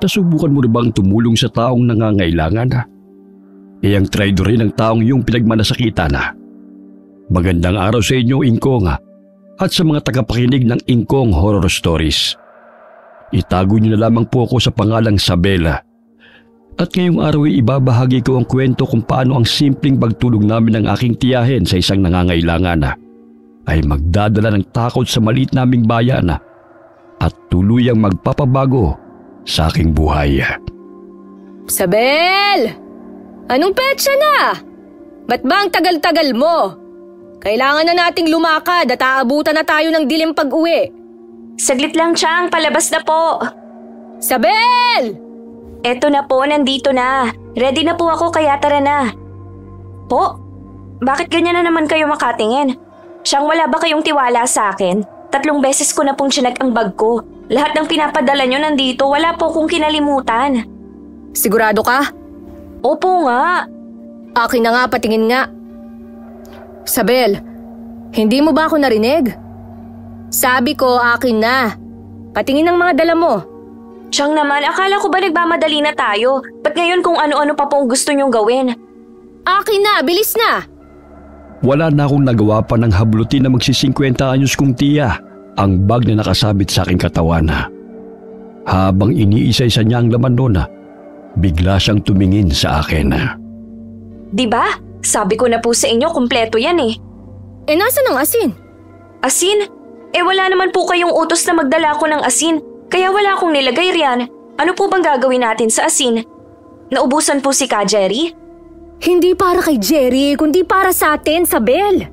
Nasubukan mo na bang tumulong sa taong nangangailangan? Ang traidor rin ang taong iyong pinagmanasakitan. Magandang araw sa inyo, Ingkong, at sa mga tagapakinig ng Ingkong Horror Stories. Itago niyo na lamang po ako sa pangalang Sabela. At ngayong araw ay ibabahagi ko ang kwento kung paano ang simpleng pagtulong namin ng aking tiyahin sa isang nangangailangan ay magdadala ng takot sa maliit naming bayan at tuluyang magpapabago sa aking buhay. Sabel! Anong petsa na? Ba't ba ang tagal-tagal mo? Kailangan na nating lumakad at aabutan na tayo ng dilim pag-uwi. Saglit lang, Chang. Palabas na po. Sabel! Eto na po, nandito na. Ready na po ako, kaya tara na. Po? Bakit ganyan na naman kayo makatingin? Chang, wala ba kayong tiwala sa akin? 3 beses ko na pong chinag ang bag ko. Lahat ng pinapadala nyo nandito, wala po kong kinalimutan. Sigurado ka? Opo nga. Akin na nga, patingin nga. Sabel, hindi mo ba ako narinig? Sabi ko, akin na. Patingin ang mga dala mo. Chang naman, akala ko ba nagmamadali na tayo? Ba't ngayon kung ano-ano pa pong gusto nyong gawin? Akin na, bilis na. Wala na akong nagawa pa ng hablutin na magsi-50 anyos kong tiya ang bag na nakasabit sa aking katawan. Habang iniisa-isa niya ang laman noon, bigla siyang tumingin sa akin. Diba? Sabi ko na po sa inyo, kumpleto yan eh. Nasaan ang asin? Asin? Wala naman po kayong utos na magdala ko ng asin, kaya wala akong nilagay riyan. Ano po bang gagawin natin sa asin? Naubusan po si Ka Jerry? Hindi para kay Jerry, kundi para sa atin, Sabel.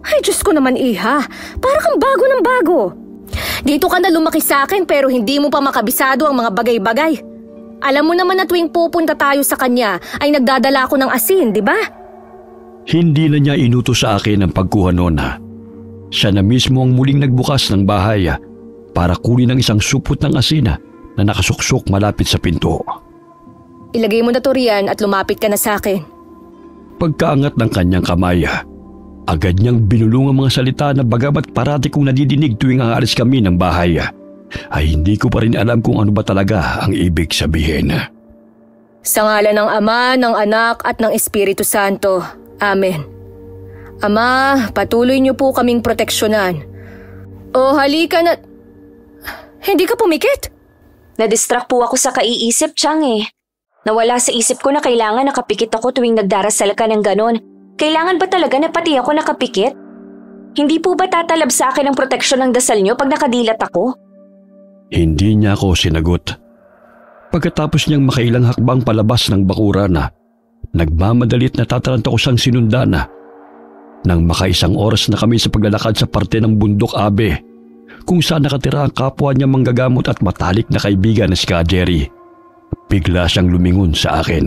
Ay, Diyos ko naman, Iha. Para kang bago ng bago. Dito ka na lumaki sa akin pero hindi mo pa makabisado ang mga bagay-bagay. Alam mo naman na tuwing pupunta tayo sa kanya ay nagdadala ako ng asin, di ba? Hindi na niya inutos sa akin ang pagkuha noon. Siya na mismo ang muling nagbukas ng bahay para kunin ang isang supot ng asin na nakasuksok malapit sa pinto. Ilagay mo na to riyan at lumapit ka na sa akin. Pagkaangat ng kanyang kamay, agad niyang binulong ang mga salita na bagamat parati kong nadidinig tuwing aalis kami ng bahay, ay hindi ko pa rin alam kung ano ba talaga ang ibig sabihin. Sa ngalan ng Ama, ng Anak at ng Espiritu Santo. Amen. Ama, patuloy niyo po kaming proteksyonan. O halika na... Hindi ka pumikit? Nadistract po ako sa kaiisip, Chang eh. Nawala sa isip ko na kailangan nakapikit ako tuwing nagdarasal ka ng ganon. Kailangan ba talaga na pati ako nakapikit? Hindi po ba tatalab sa akin ang proteksyon ng dasal niyo pag nakadilat ako? Hindi niya ako sinagot. Pagkatapos niyang makailang hakbang palabas ng bakuran, nagmamadalit na tataranta ko siyang sinundan. Nang makaisang oras na kami sa paglalakad sa parte ng bundok Abe, kung saan nakatira ang kapwa niya manggagamot at matalik na kaibigan na si Ka Jerry, bigla siyang lumingon sa akin.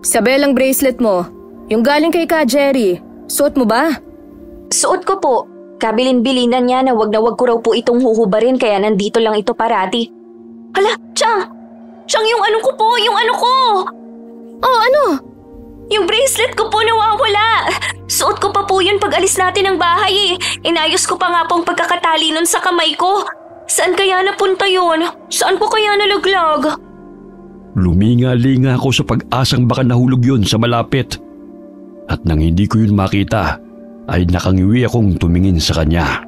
Sabel, ang bracelet mo, yung galing kay Ka Jerry, suot mo ba? Suot ko po. Kabilin-bilinan niya na wag ko raw po itong huhubarin kaya nandito lang ito parati. Hala, Chang! Chang, yung ano ko po, yung ano ko! Oh, ano? Yung bracelet ko po nawawala. Suot ko pa po yun pag alis natin ng bahay eh. Inayos ko pa nga po ang pagkakatali nun sa kamay ko. Saan kaya napunta yun? Saan po kaya nalaglag? Luminga-linga ako sa pag-asang baka nahulog yun sa malapit. At nang hindi ko yun makita, ay nakangiwi akong tumingin sa kanya.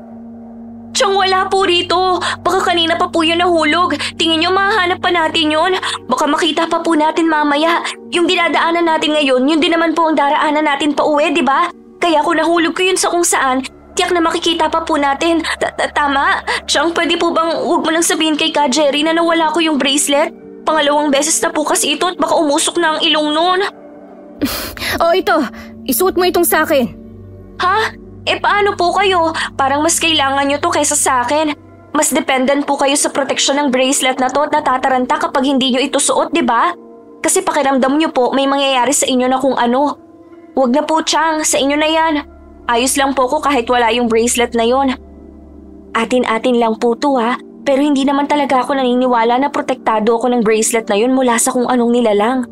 Chang, wala po rito. Baka kanina pa po yun nahulog. Tingin nyo mahahanap pa natin yun. Baka makita pa po natin mamaya. Yung dinadaanan natin ngayon, yun din naman po ang daraanan natin pa uwi, di ba? Kaya kung nahulog ko yun sa kung saan, tiyak na makikita pa po natin. Tama? Chang, pwede po bang huwag mo nang sabihin kay Ka Jerry na nawala ko yung bracelet? Pangalawang beses na po kasi ito at baka umusok na ang ilong nun. O ito, isuot mo itong sa akin. Ha? Paano po kayo? Parang mas kailangan nyo to kaysa sa akin. Mas dependent po kayo sa proteksyon ng bracelet na to at natataranta kapag hindi nyo ito suot, di ba? Kasi pakiramdam nyo po may mangyayari sa inyo na kung ano. Huwag na po, Chang. Sa inyo na yan. Ayos lang po ko kahit wala yung bracelet na yon. Atin-atin lang po to ha. Pero hindi naman talaga ako naniniwala na protektado ako ng bracelet na yon mula sa kung anong nilalang.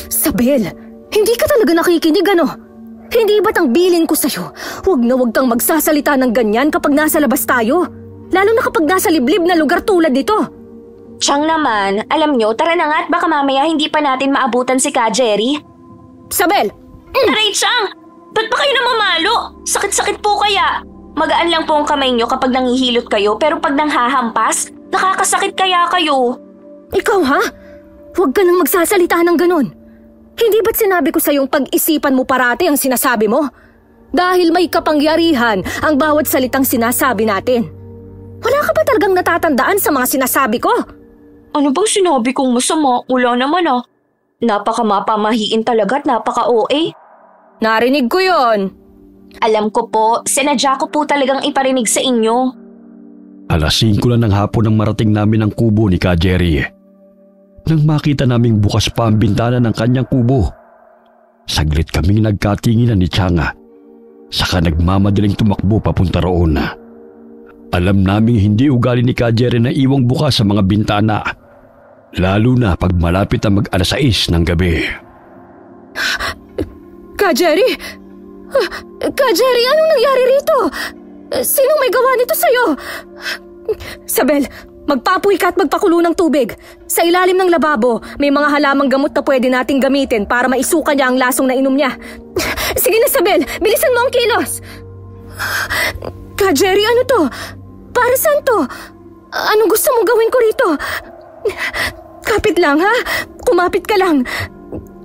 Sabel, hindi ka talaga nakikinig ano? Hindi ba't ang bilin ko sa'yo? Huwag kang magsasalita ng ganyan kapag nasa labas tayo. Lalo na kapag nasa liblib na lugar tulad nito. Chang naman, alam nyo, tara na nga at baka mamaya hindi pa natin maabutan si Ka Jerry. Sabel! Aray, Chang! Ba't ba kayo namamalo? Sakit-sakit po kaya. Magaan lang po ang kamay nyo kapag nangihilot kayo pero pag nanghahampas, nakakasakit kaya kayo. Ikaw ha? Huwag ka nang magsasalita ng ganon. Hindi ba't sinabi ko sa'yong pag-isipan mo parati ang sinasabi mo? Dahil may kapangyarihan ang bawat salitang sinasabi natin. Wala ka ba talagang natatandaan sa mga sinasabi ko? Ano bang sinabi kong masama? Wala naman ah. Napaka-mapamahiin talaga at napaka-OA. Narinig ko yon. Alam ko po, sinadya ko po talagang iparinig sa inyo. Alas 5 lang ng hapon nang marating namin ang kubo ni Ka Jerry. Nang makita naming bukas pa ang bintana ng kanyang kubo, saglit kaming nagkatinginan ni Changa. Saka nagmamadaling tumakbo papunta roon. Alam naming hindi ugali ni Ka Jerry na iwang bukas sa mga bintana, lalo na pag malapit ang mag-alas 6 ng gabi. Ka Jerry? Ka Jerry, anong nangyari rito? Sinong may gawa nito sa'yo? Sabel, magpapuy ka at magpakulo ng tubig. Sa ilalim ng lababo, may mga halamang gamot na pwede nating gamitin para maisuka niya ang lasong na inom niya. Sige na, Sabel, bilisan mo ang kilos. Ka Jerry, ano to? Para saan to? Anong gusto mong gawin ko rito? Kapit lang, ha? Kumapit ka lang.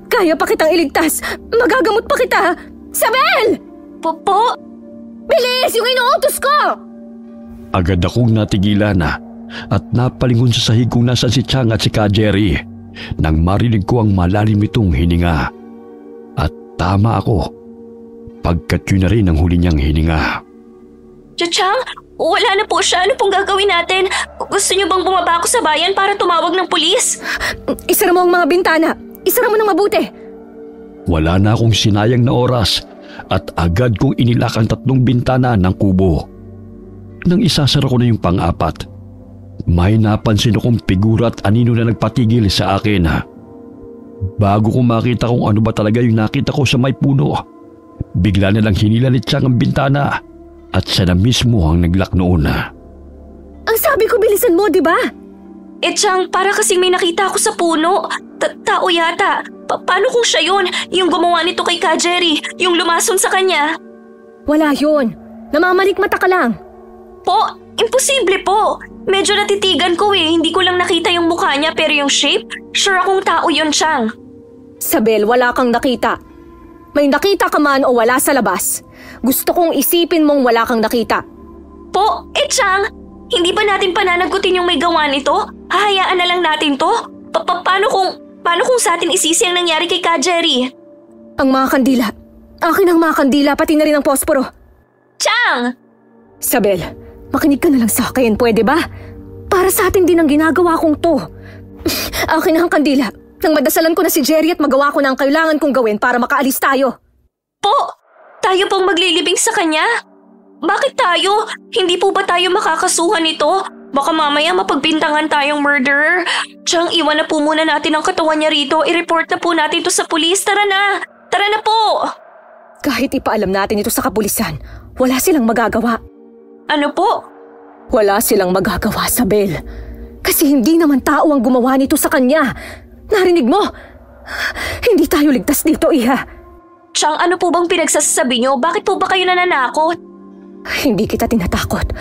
Kaya pa kitang iligtas. Magagamot pa kita. Sabel! Po? Bilis! Yung inuutos ko! Agad akong natigilan at napalingon sa sahig kung nasan si Chang at si Ka Jerry nang marinig ko ang malalim itong hininga. At tama ako, pagkat yun na rin ang huli niyang hininga. Chang, wala na po siya. Ano pong gagawin natin? Gusto niyo bang bumaba ako sa bayan para tumawag ng pulis? Isara mo ang mga bintana. Isara mo ng mabuti. Wala na akong sinayang na oras at agad kong inilak ang 3 bintana ng kubo. Nang isasara ko na yung pang-4, may napansin akong figura at anino na nagpatigil sa akin. Bago ko makita kung ano ba talaga yung nakita ko sa may puno, bigla na lang hinila ni Chang ang bintana at siya na mismo ang naglak noon. Ang sabi ko bilisan mo, di ba? Chang, para kasing may nakita ako sa puno. Tao yata. Paano kung siya yun? Yung gumawa nito kay Ka Jerry? Yung lumason sa kanya? Wala yun. Namamalikmata ka lang. Po, imposible po. Medyo natitigan ko eh. Hindi ko lang nakita yung mukha niya pero yung shape, sure akong tao yun, Chang. Sabel, wala kang nakita. May nakita ka man o wala sa labas. Gusto kong isipin mong wala kang nakita. Po, Chang, hindi ba natin pananagutin yung may gawa nito? Hahayaan na lang natin to? Paano kung sa atin isisi ang nangyari kay Ka Jerry? Ang mga kandila. Akin ang mga kandila, pati na rin ang posporo. Chang! Sabel, makinig ka na lang sa akin, pwede ba? Para sa atin din ang ginagawa kong to. Akin ang kandila. Nang madasalan ko na si Jerry at magawa ko na ang kailangan kong gawin para makaalis tayo. Po, tayo pong maglilibing sa kanya? Bakit tayo? Hindi po ba tayo makakasuhan nito? Baka mamaya mapagbintangan tayong murderer. Chang, iwan na po muna natin ang katawan niya rito. I-report na po natin ito sa pulis. Tara na! Tara na po! Kahit ipaalam natin ito sa kapulisan, wala silang magagawa. Ano po? Wala silang magagawa, Sabel. Kasi hindi naman tao ang gumawa nito sa kanya. Narinig mo? Hindi tayo ligtas dito, Iha. Chang, ano po bang pinagsasabi niyo? Bakit po ba kayo nananakot? Hindi kita tinatakot.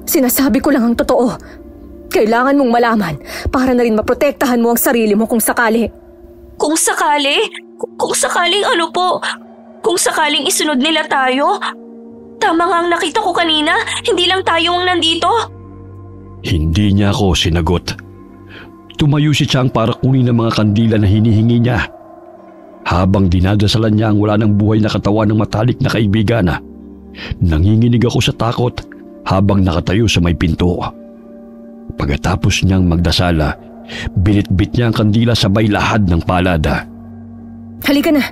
Sinasabi ko lang ang totoo. Kailangan mong malaman para na rin maprotektahan mo ang sarili mo kung sakali. Kung sakali? Kung sakaling ano po? Kung sakaling isunod nila tayo? Tama nga ang nakita ko kanina, hindi lang tayo ang nandito. Hindi niya ako sinagot. Tumayo si Chang para kunin ang mga kandila na hinihingi niya. Habang dinadasalan niya ang wala ng buhay na katawan ng matalik na kaibigan, nanginginig ako sa takot habang nakatayo sa may pinto. Pagkatapos niyang magdasala, binitbit niya ang kandila sabay lahad ng palada. Halika na.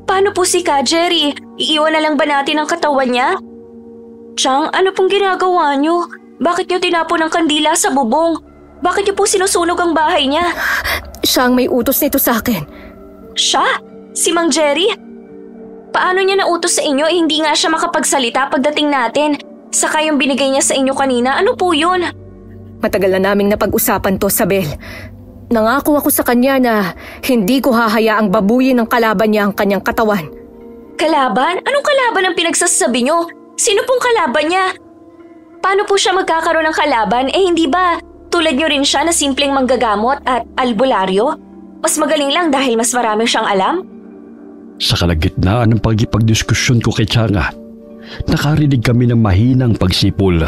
Paano po si Ka Jerry? Iiwan na lang ba natin ang katawan niya? Chang, ano pong ginagawa niyo? Bakit niyo tinapon ang kandila sa bubong? Bakit niyo po sinusunog ang bahay niya? Siya ang may utos nito sa akin. Siya? Si Mang Jerry? Paano niya nautos sa inyo hindi nga siya makapagsalita pagdating natin? Saka yung binigay niya sa inyo kanina, ano po yun? Matagal na naming napag-usapan to, Sabel. Nangako ako sa kanya na hindi ko hahayaang babuyin ng kalaban niya ang kanyang katawan. Kalaban? Anong kalaban ang pinagsasabi nyo? Sino pong kalaban niya? Paano po siya magkakaroon ng kalaban? Hindi ba tulad nyo rin siya na simpleng manggagamot at albularyo? Mas magaling lang dahil mas marami siyang alam? Sa kalagitnaan ng pagdiskusyon ko kay Changa, nakarinig kami ng mahinang pagsipol.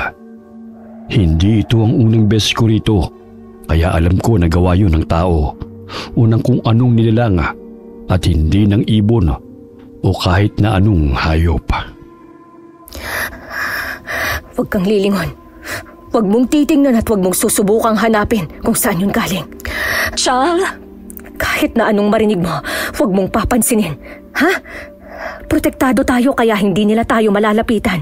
Hindi ito ang unang beses ko rito, kaya alam ko na gawa yun ng tao o ng kung anong nilalang at hindi ng ibon o kahit na anong hayop. Huwag kang lilingon. Huwag mong titingnan at huwag mong susubukang hanapin kung saan yun galing. Chang? Kahit na anong marinig mo, huwag mong papansinin. Ha? Protektado tayo kaya hindi nila tayo malalapitan.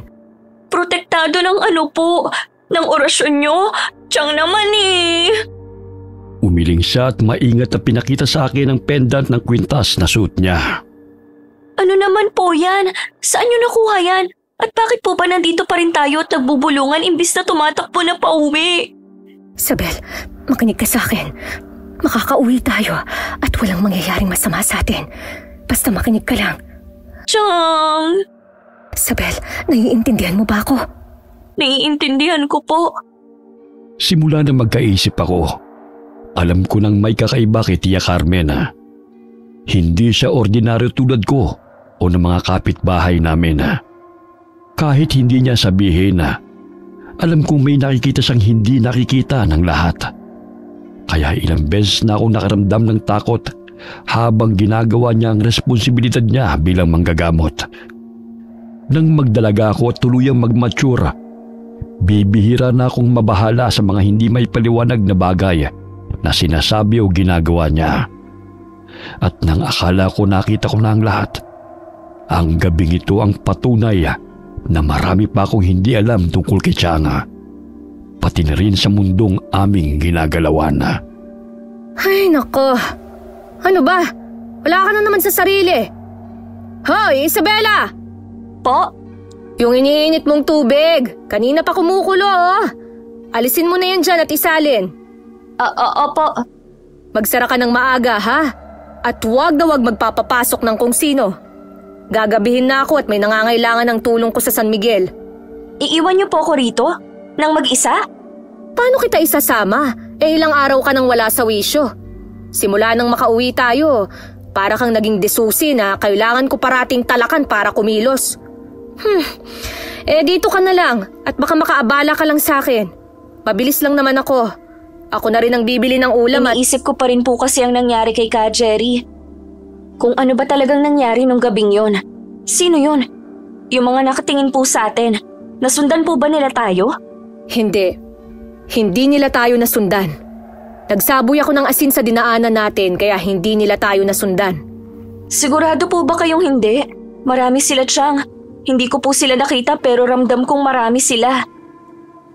Protektado ng ano po? Ng orasyon nyo? Chang naman Umiling siya at maingat na pinakita sa akin ang pendant ng kwintas na suot niya. Ano naman po yan? Saan nyo nakuha yan? At bakit po ba nandito pa rin tayo at nagbubulungan imbis na tumatakbo na pauwi? Sabel, makinig ka sa akin. Makakauwi tayo at walang mangyayaring masama sa atin. Basta makinig ka lang. Chang! Sabel, naiintindihan mo ba ako? Naiintindihan ko po. Simula na magkaisip ako, alam ko nang may kakaiba kay Tia Carmen. Hindi siya ordinaryo tulad ko o ng mga kapitbahay namin. Kahit hindi niya sabihin alam kong may nakikita siyang hindi nakikita ng lahat. Kaya ilang beses na ako nakaramdam ng takot habang ginagawa niya ang responsibilidad niya bilang manggagamot. Nang magdalaga ako at tuluyang mag-mature, bibihira na akong mabahala sa mga hindi may paliwanag na bagay na sinasabi o ginagawa niya. At nang akala ko nakita ko na ang lahat, ang gabing ito ang patunay na marami pa akong hindi alam tungkol kay Changa, pati na rin sa mundong aming ginagalawan. Ay nako, ano ba? Wala ka na naman sa sarili. Hoy, Isabela! Po? Yung iniinit mong tubig, kanina pa kumukulo Alisin mo na yan dyan at isalin. Opo. Magsara ka ng maaga ha? At huwag na huwag magpapapasok ng kung sino. Gagabihin na ako at may nangangailangan ng tulong ko sa San Miguel. Iiwan niyo po ako rito? Nang mag-isa? Paano kita isasama? Ilang araw ka nang wala sa wisyo. Simula nang makauwi tayo, para kang naging desusi na kailangan ko parating talakan para kumilos. Dito ka na lang at baka makaabala ka lang sa akin. Mabilis lang naman ako. Ako na rin ang bibili ng ulam at... Iniisip ko pa rin po kasi ang nangyari kay Ka Jerry. Kung ano ba talagang nangyari nung gabing yon? Sino yun? Yung mga nakatingin po sa atin. Nasundan po ba nila tayo? Hindi. Hindi nila tayo nasundan. Nagsaboy ako ng asin sa dinaanan natin kaya hindi nila tayo nasundan. Sigurado po ba kayong hindi? Marami sila, Chang. Hindi ko po sila nakita pero ramdam kong marami sila.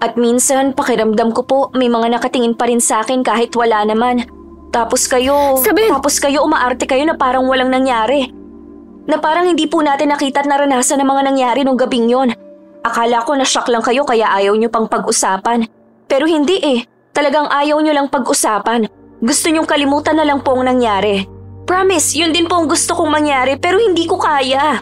At minsan, pakiramdam ko po may mga nakatingin pa rin sa akin kahit wala naman. Tapos kayo umaarte kayo na parang walang nangyari. Na parang hindi po natin nakita at naranasan ang mga nangyari nung gabing yon. Akala ko na-shock lang kayo kaya ayaw nyo pang pag-usapan. Pero hindi Talagang ayaw nyo lang pag-usapan. Gusto nyong kalimutan na lang po ang nangyari. Promise, yun din po ang gusto kong mangyari pero hindi ko kaya.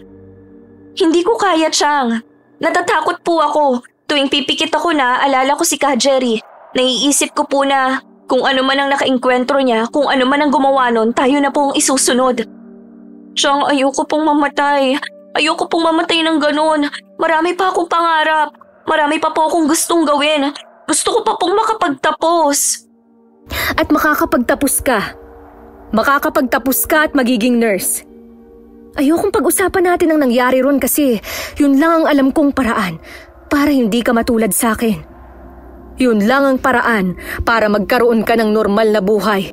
Hindi ko kaya, Chang. Natatakot po ako. Tuwing pipikit ako na, alala ko si Ka Jerry. Naiisip ko po na kung ano man ang nakainkwentro niya, kung ano man ang gumawa nun, tayo na po ang isusunod. Chang, ayoko pong mamatay. Ayoko pong mamatay ng ganun. Marami pa akong pangarap. Marami pa po akong gustong gawin. Gusto ko pa pong makapagtapos. At makakapagtapos ka. Makakapagtapos ka at magiging nurse. Ayokong pag-usapan natin ang nangyari ron kasi yun lang ang alam kong paraan para hindi ka matulad sa akin. Yun lang ang paraan para magkaroon ka ng normal na buhay.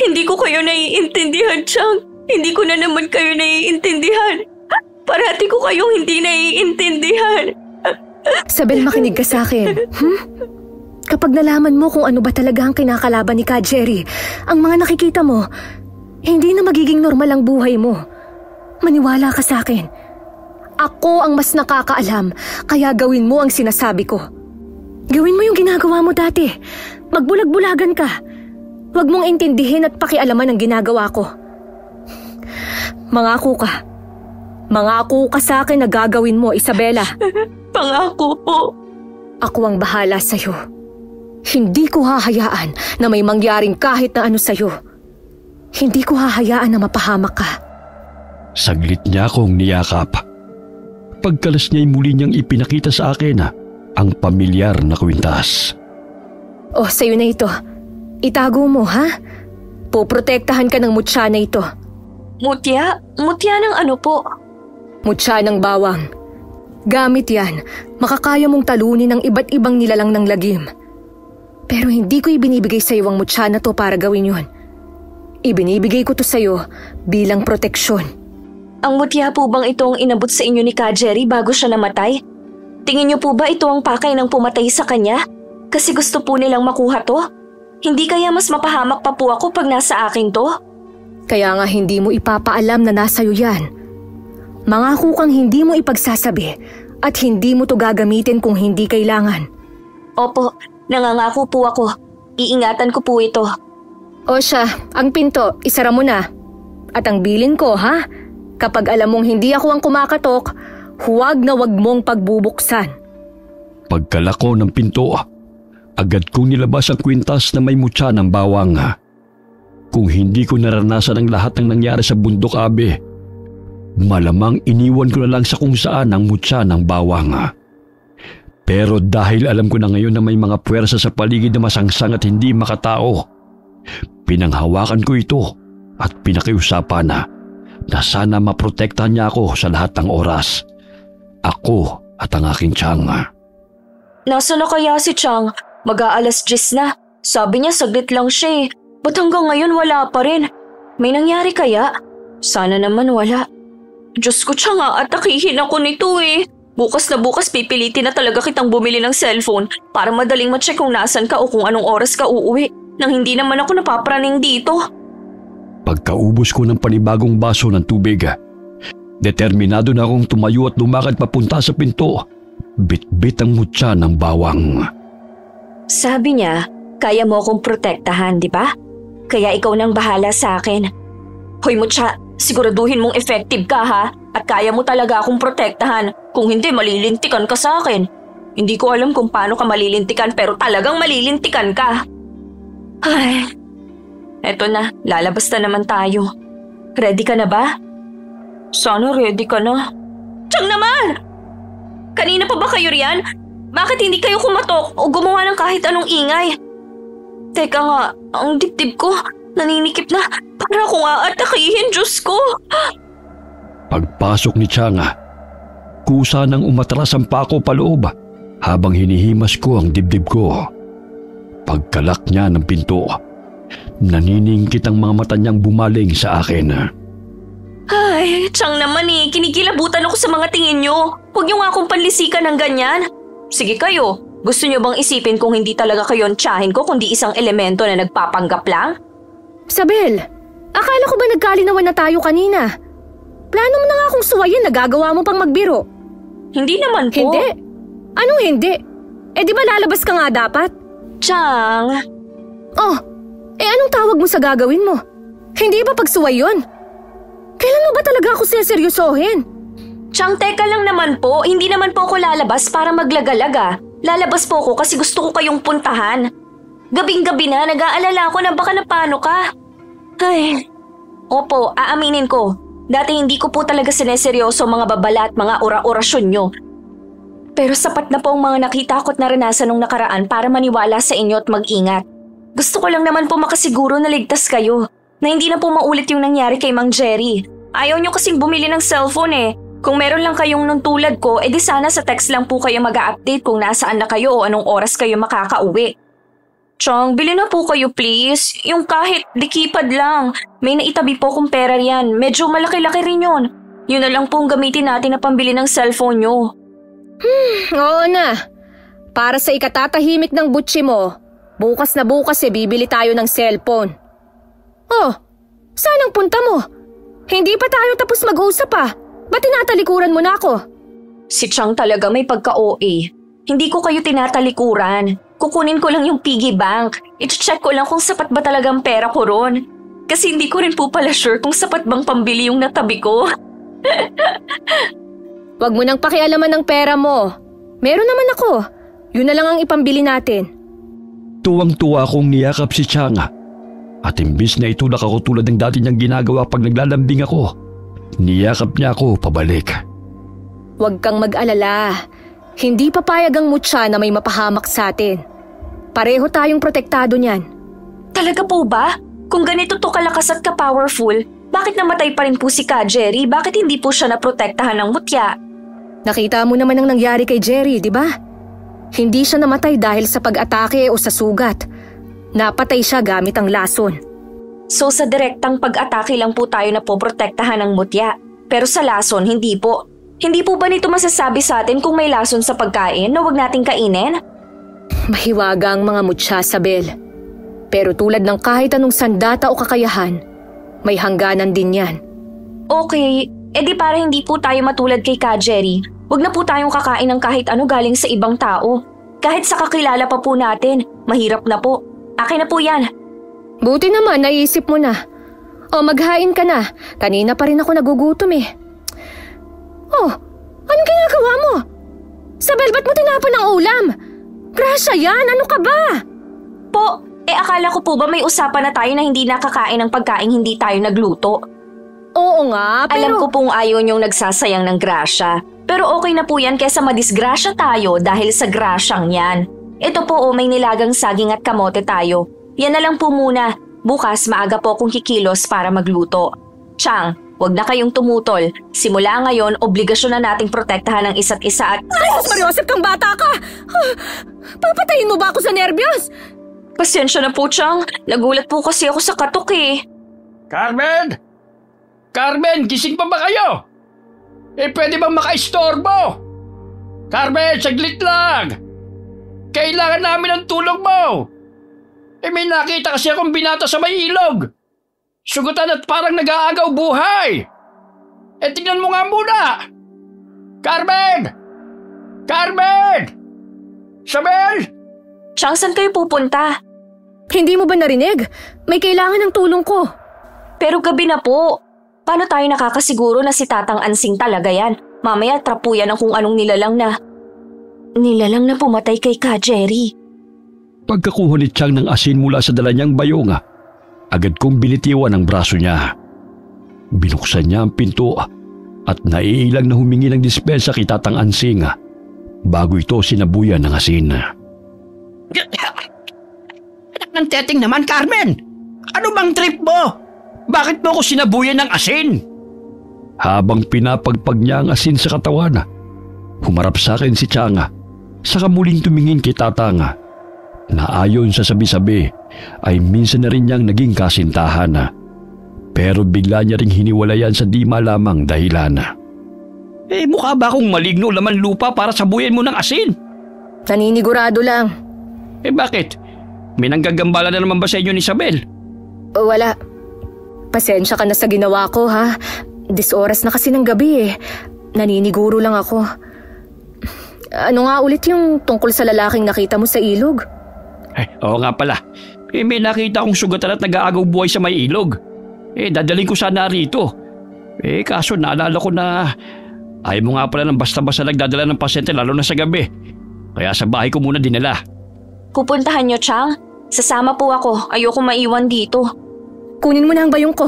Hindi ko kayo naiintindihan, Chang. Hindi ko na naman kayo naiintindihan. Parati ko kayong hindi naiintindihan. Sabel, makinig ka sa akin. Kapag nalaman mo kung ano ba talaga ang kinakalaban ni Ka Jerry, ang mga nakikita mo, hindi na magiging normal ang buhay mo. Maniwala ka sa akin. Ako ang mas nakakaalam, kaya gawin mo ang sinasabi ko. Gawin mo yung ginagawa mo dati. Magbulag-bulagan ka. Huwag mong intindihin at pakialaman ang ginagawa ko. Mangako ka. Mangako ka sa akin na gagawin mo, Isabela. Pangako po. Ako ang bahala sa'yo. Hindi ko hahayaan na may mangyaring kahit na ano sa'yo. Hindi ko hahayaan na mapahamak ka. Saglit niya akong niyakap. Pagkalas niya'y muli niyang ipinakita sa akin ang pamilyar na kwintas. Oh, sa'yo na ito. Itago mo, ha? Poprotektahan ka ng mutya na ito. Mutya? Mutya ng ano po? Mutya ng bawang. Gamit yan, makakaya mong talunin ng iba't ibang nilalang ng lagim. Pero hindi ko ibinibigay sa'yo ang mutya na to para gawin yun. Ibinibigay ko to sa'yo bilang proteksyon. Ang mutya po bang ito ang inabot sa inyo ni Ka Jerry bago siya namatay? Tingin niyo po ba ito ang pakay ng pumatay sa kanya? Kasi gusto po nilang makuha to? Hindi kaya mas mapahamak pa po ako pag nasa akin to? Kaya nga hindi mo ipapaalam na nasa'yo yan. Mangako kang hindi mo ipagsasabi at hindi mo to gagamitin kung hindi kailangan. Opo, nangangako po ako. Iingatan ko po ito. O siya, ang pinto, isara mo na. At ang bilin ko, ha? Kapag alam mong hindi ako ang kumakatok, huwag na huwag mong pagbubuksan. Pagkalako ng pinto, agad kong nilabas ang kwintas na may mutya ng bawang. Kung hindi ko naranasan ang lahat ng nangyari sa bundok, Abe, malamang iniwan ko na lang sa kung saan ang mutya ng bawang. Pero dahil alam ko na ngayon na may mga puwersa sa paligid na masangsang at hindi makatao, pinanghawakan ko ito at pinakiusapan na sana maprotektahan niya ako sa lahat ng oras. Ako at ang aking tiyang. Nasaan na kaya si Chang? Mag-aalas 10 na. Sabi niya saglit lang siya eh. Ba't hanggang ngayon wala pa rin? May nangyari kaya? Sana naman wala. Diyos ko, Chang, atakihin ako nito eh. Bukas na bukas pipilitin na talaga kitang bumili ng cellphone para madaling ma-check kung nasan ka o kung anong oras ka uuwi nang hindi naman ako napapraning dito. Pagkaubos ko ng panibagong baso ng tubig, determinado na akong tumayo at lumakad papunta sa pinto. Bit-bit ang mutya ng bawang. Sabi niya, kaya mo akong protektahan, di ba? Kaya ikaw nang bahala sa akin. Hoy mutya, siguraduhin mong effective ka ha? At kaya mo talaga akong protektahan. Kung hindi, malilintikan ka sa akin. Hindi ko alam kung paano ka malilintikan pero talagang malilintikan ka. Ay, eto na, lalabas na naman tayo. Ready ka na ba? Sana ready ka na. Tiyang naman! Kanina pa ba kayo riyan? Bakit hindi kayo kumatok o gumawa ng kahit anong ingay? Teka nga, ang dibdib ko, naninikip na. Para akong aatakihin, Diyos ko. Pagpasok ni Chang, kusa nang umatras ang pako paloob habang hinihimas ko ang dibdib ko. Pagkalak niya ng pinto, naniningkit ang mga mata niyang bumaling sa akin. Ay, Chang naman eh, kinikilabutan ako sa mga tingin niyo. Huwag niyo nga akong panlisikan ng ganyan. Sige kayo, gusto niyo bang isipin kung hindi talaga kayo ang tiyahin ko kundi isang elemento na nagpapanggap lang? Isabel, akala ko ba nagkalinawan na tayo kanina? Plano mo na nga akong suwayin na gagawa mo pang magbiro. Hindi naman po. Hindi? Anong hindi? Eh di ba lalabas ka nga dapat? Chang. Oh, anong tawag mo sa gagawin mo? Hindi ba pagsuway yun? Kailan mo ba talaga ako seseryosohin? Chang, teka lang naman po. Hindi naman po ako lalabas para maglagalag. Lalabas po ako kasi gusto ko kayong puntahan. Gabing-gabi na, nag-aalala ako na baka napano ka. Ay. Opo, aaminin ko. Dati hindi ko po talaga sineseryoso mga babala at mga ora-orasyon nyo. Pero sapat na po ang mga nakita ko at naranasan nung nakaraan para maniwala sa inyo at mag-ingat. Gusto ko lang naman po makasiguro na ligtas kayo. Na hindi na po maulit yung nangyari kay Mang Jerry. Ayaw nyo kasing bumili ng cellphone eh. Kung meron lang kayong nung tulad ko, edi sana sa text lang po kayo mag-a-update kung nasaan na kayo o anong oras kayo makakauwi. Chong, bili na po kayo please. Yung kahit likipad lang. May naitabi po kong pera yan. Medyo malaki-laki rin yun. Yun na lang po ang gamitin natin na pambili ng cellphone nyo. Oo na. Para sa ikatatahimik ng butsi mo, bukas na bukas bibili tayo ng cellphone. Oh, saan ang punta mo? Hindi pa tayo tapos mag-usap ah. Ba't tinatalikuran mo na ako? Si Chang talaga may pagka-OA. Hindi ko kayo tinatalikuran. Kukunin ko lang yung piggy bank. I-check ko lang kung sapat ba talagang pera ko ron. Kasi hindi ko rin po pala sure kung sapat bang pambili yung natabi ko. Huwag mo nang pakialaman ng pera mo. Meron naman ako. Yun na lang ang ipambili natin. Tuwang-tuwa akong niyakap si Chang. At imbis na itulak ako tulad ng dati niyang ginagawa pag naglalambing ako, niyakap niya ako pabalik. Huwag kang mag-alala. Hindi papayag ang mutya na may mapahamak sa atin. Pareho tayong protektado niyan. Talaga po ba? Kung ganito to kalakas at ka-powerful, bakit namatay pa rin po si Ka Jerry? Bakit hindi po siya naprotektahan ng mutya? Nakita mo naman ang nangyari kay Jerry, di ba? Hindi siya namatay dahil sa pag-atake o sa sugat. Napatay siya gamit ang lason. So sa direktang pag-atake lang po tayo na poprotektahan ng mutya. Pero sa lason, hindi po. Hindi po ba nito masasabi sa atin kung may lason sa pagkain na huwag nating kainin? Mahiwaga ang mga mutya, Sabel. Pero tulad ng kahit anong sandata o kakayahan, may hangganan din yan. Okay, edi para hindi po tayo matulad kay Ka Jerry, huwag na po tayong kakain ng kahit ano galing sa ibang tao. Kahit sa kakilala pa po natin, mahirap na po. Akin na po yan. Buti naman, naisip mo na. O, maghain ka na. Kanina pa rin ako nagugutom eh. Oh, anong ginagawa mo? Sabel, ba't mo tinapon ang ulam? Grasya yan, ano ka ba? Po, akala ko po ba may usapan na tayo na hindi nakakain ng pagkain hindi tayo nagluto? Oo nga, pero... Alam ko pong ayaw niyong nagsasayang ng grasya. Pero okay na po yan kesa madisgrasya tayo dahil sa grasyang yan. Ito po may nilagang saging at kamote tayo. Yan na lang po muna. Bukas maaga po akong kikilos para magluto. Chang, wag na kayong tumutol. Simula ngayon, obligasyon na nating protektahan ang isa't isa at... Ay, Mariosep kang bata ka! Papatayin mo ba ako sa nervyos? Pasensya na po, Chang. Nagulat po kasi ako sa katok eh. Carmen! Carmen, gising pa ba kayo? Pwede bang makaistorbo? Carmen, saglit lang! Kailangan namin ng tulong mo! May nakita kasi akong binata sa may ilog. Sugatan at parang nag-aagaw buhay. Tingnan mo nga muna! Carmen! Carmen! Sabel! Chang, saan kayo pupunta? Hindi mo ba narinig? May kailangan ng tulong ko. Pero gabi na po. Paano tayo nakakasiguro na si Tatang Ansing talaga yan? Mamaya trapuyan ng kung anong nilalang na pumatay kay Ka Jerry. Pagkakuha ni Chang ng asin mula sa dala niyang bayonga, agad kong binitiwan ang braso niya. Binuksan niya ang pinto at naiilang na humingi ng dispensa kay Tatang Ansing bago ito sinabuyan ng asin. Anak ng teteng naman, Carmen! Ano bang trip mo? Bakit mo ako sinabuyan ng asin? Habang pinapagpag niya ang asin sa katawan, humarap sa akin si Chang. Saka muling tumingin kay Tatang na ayon sa sabi-sabi ay minsan na rin niyang naging kasintahan. Pero bigla niya ring hiniwalayan sa di malamang dahilan. Mukha ba akong maligno laman lupa para sabuyan mo ng asin? Naninigurado lang. Bakit? May nanggagambala na naman ba sa inyo ni Isabel? Wala. Pasensya ka na sa ginawa ko, ha? 10 oras na kasi ng gabi eh. Naniniguro lang ako. Ano nga ulit yung tungkol sa lalaking nakita mo sa ilog? Oo nga pala. May nakita akong sugatan at nag-aagaw buhay sa may ilog. Dadaling ko sana rito. Kaso naalala ko na ayaw mo nga pala ng basta-basta nagdadala ng pasyente lalo na sa gabi. Kaya sa bahay ko muna dinala. Pupuntahan niyo, Chang? Sasama po ako. Ayoko maiwan dito. Kunin mo na ang bayong ko.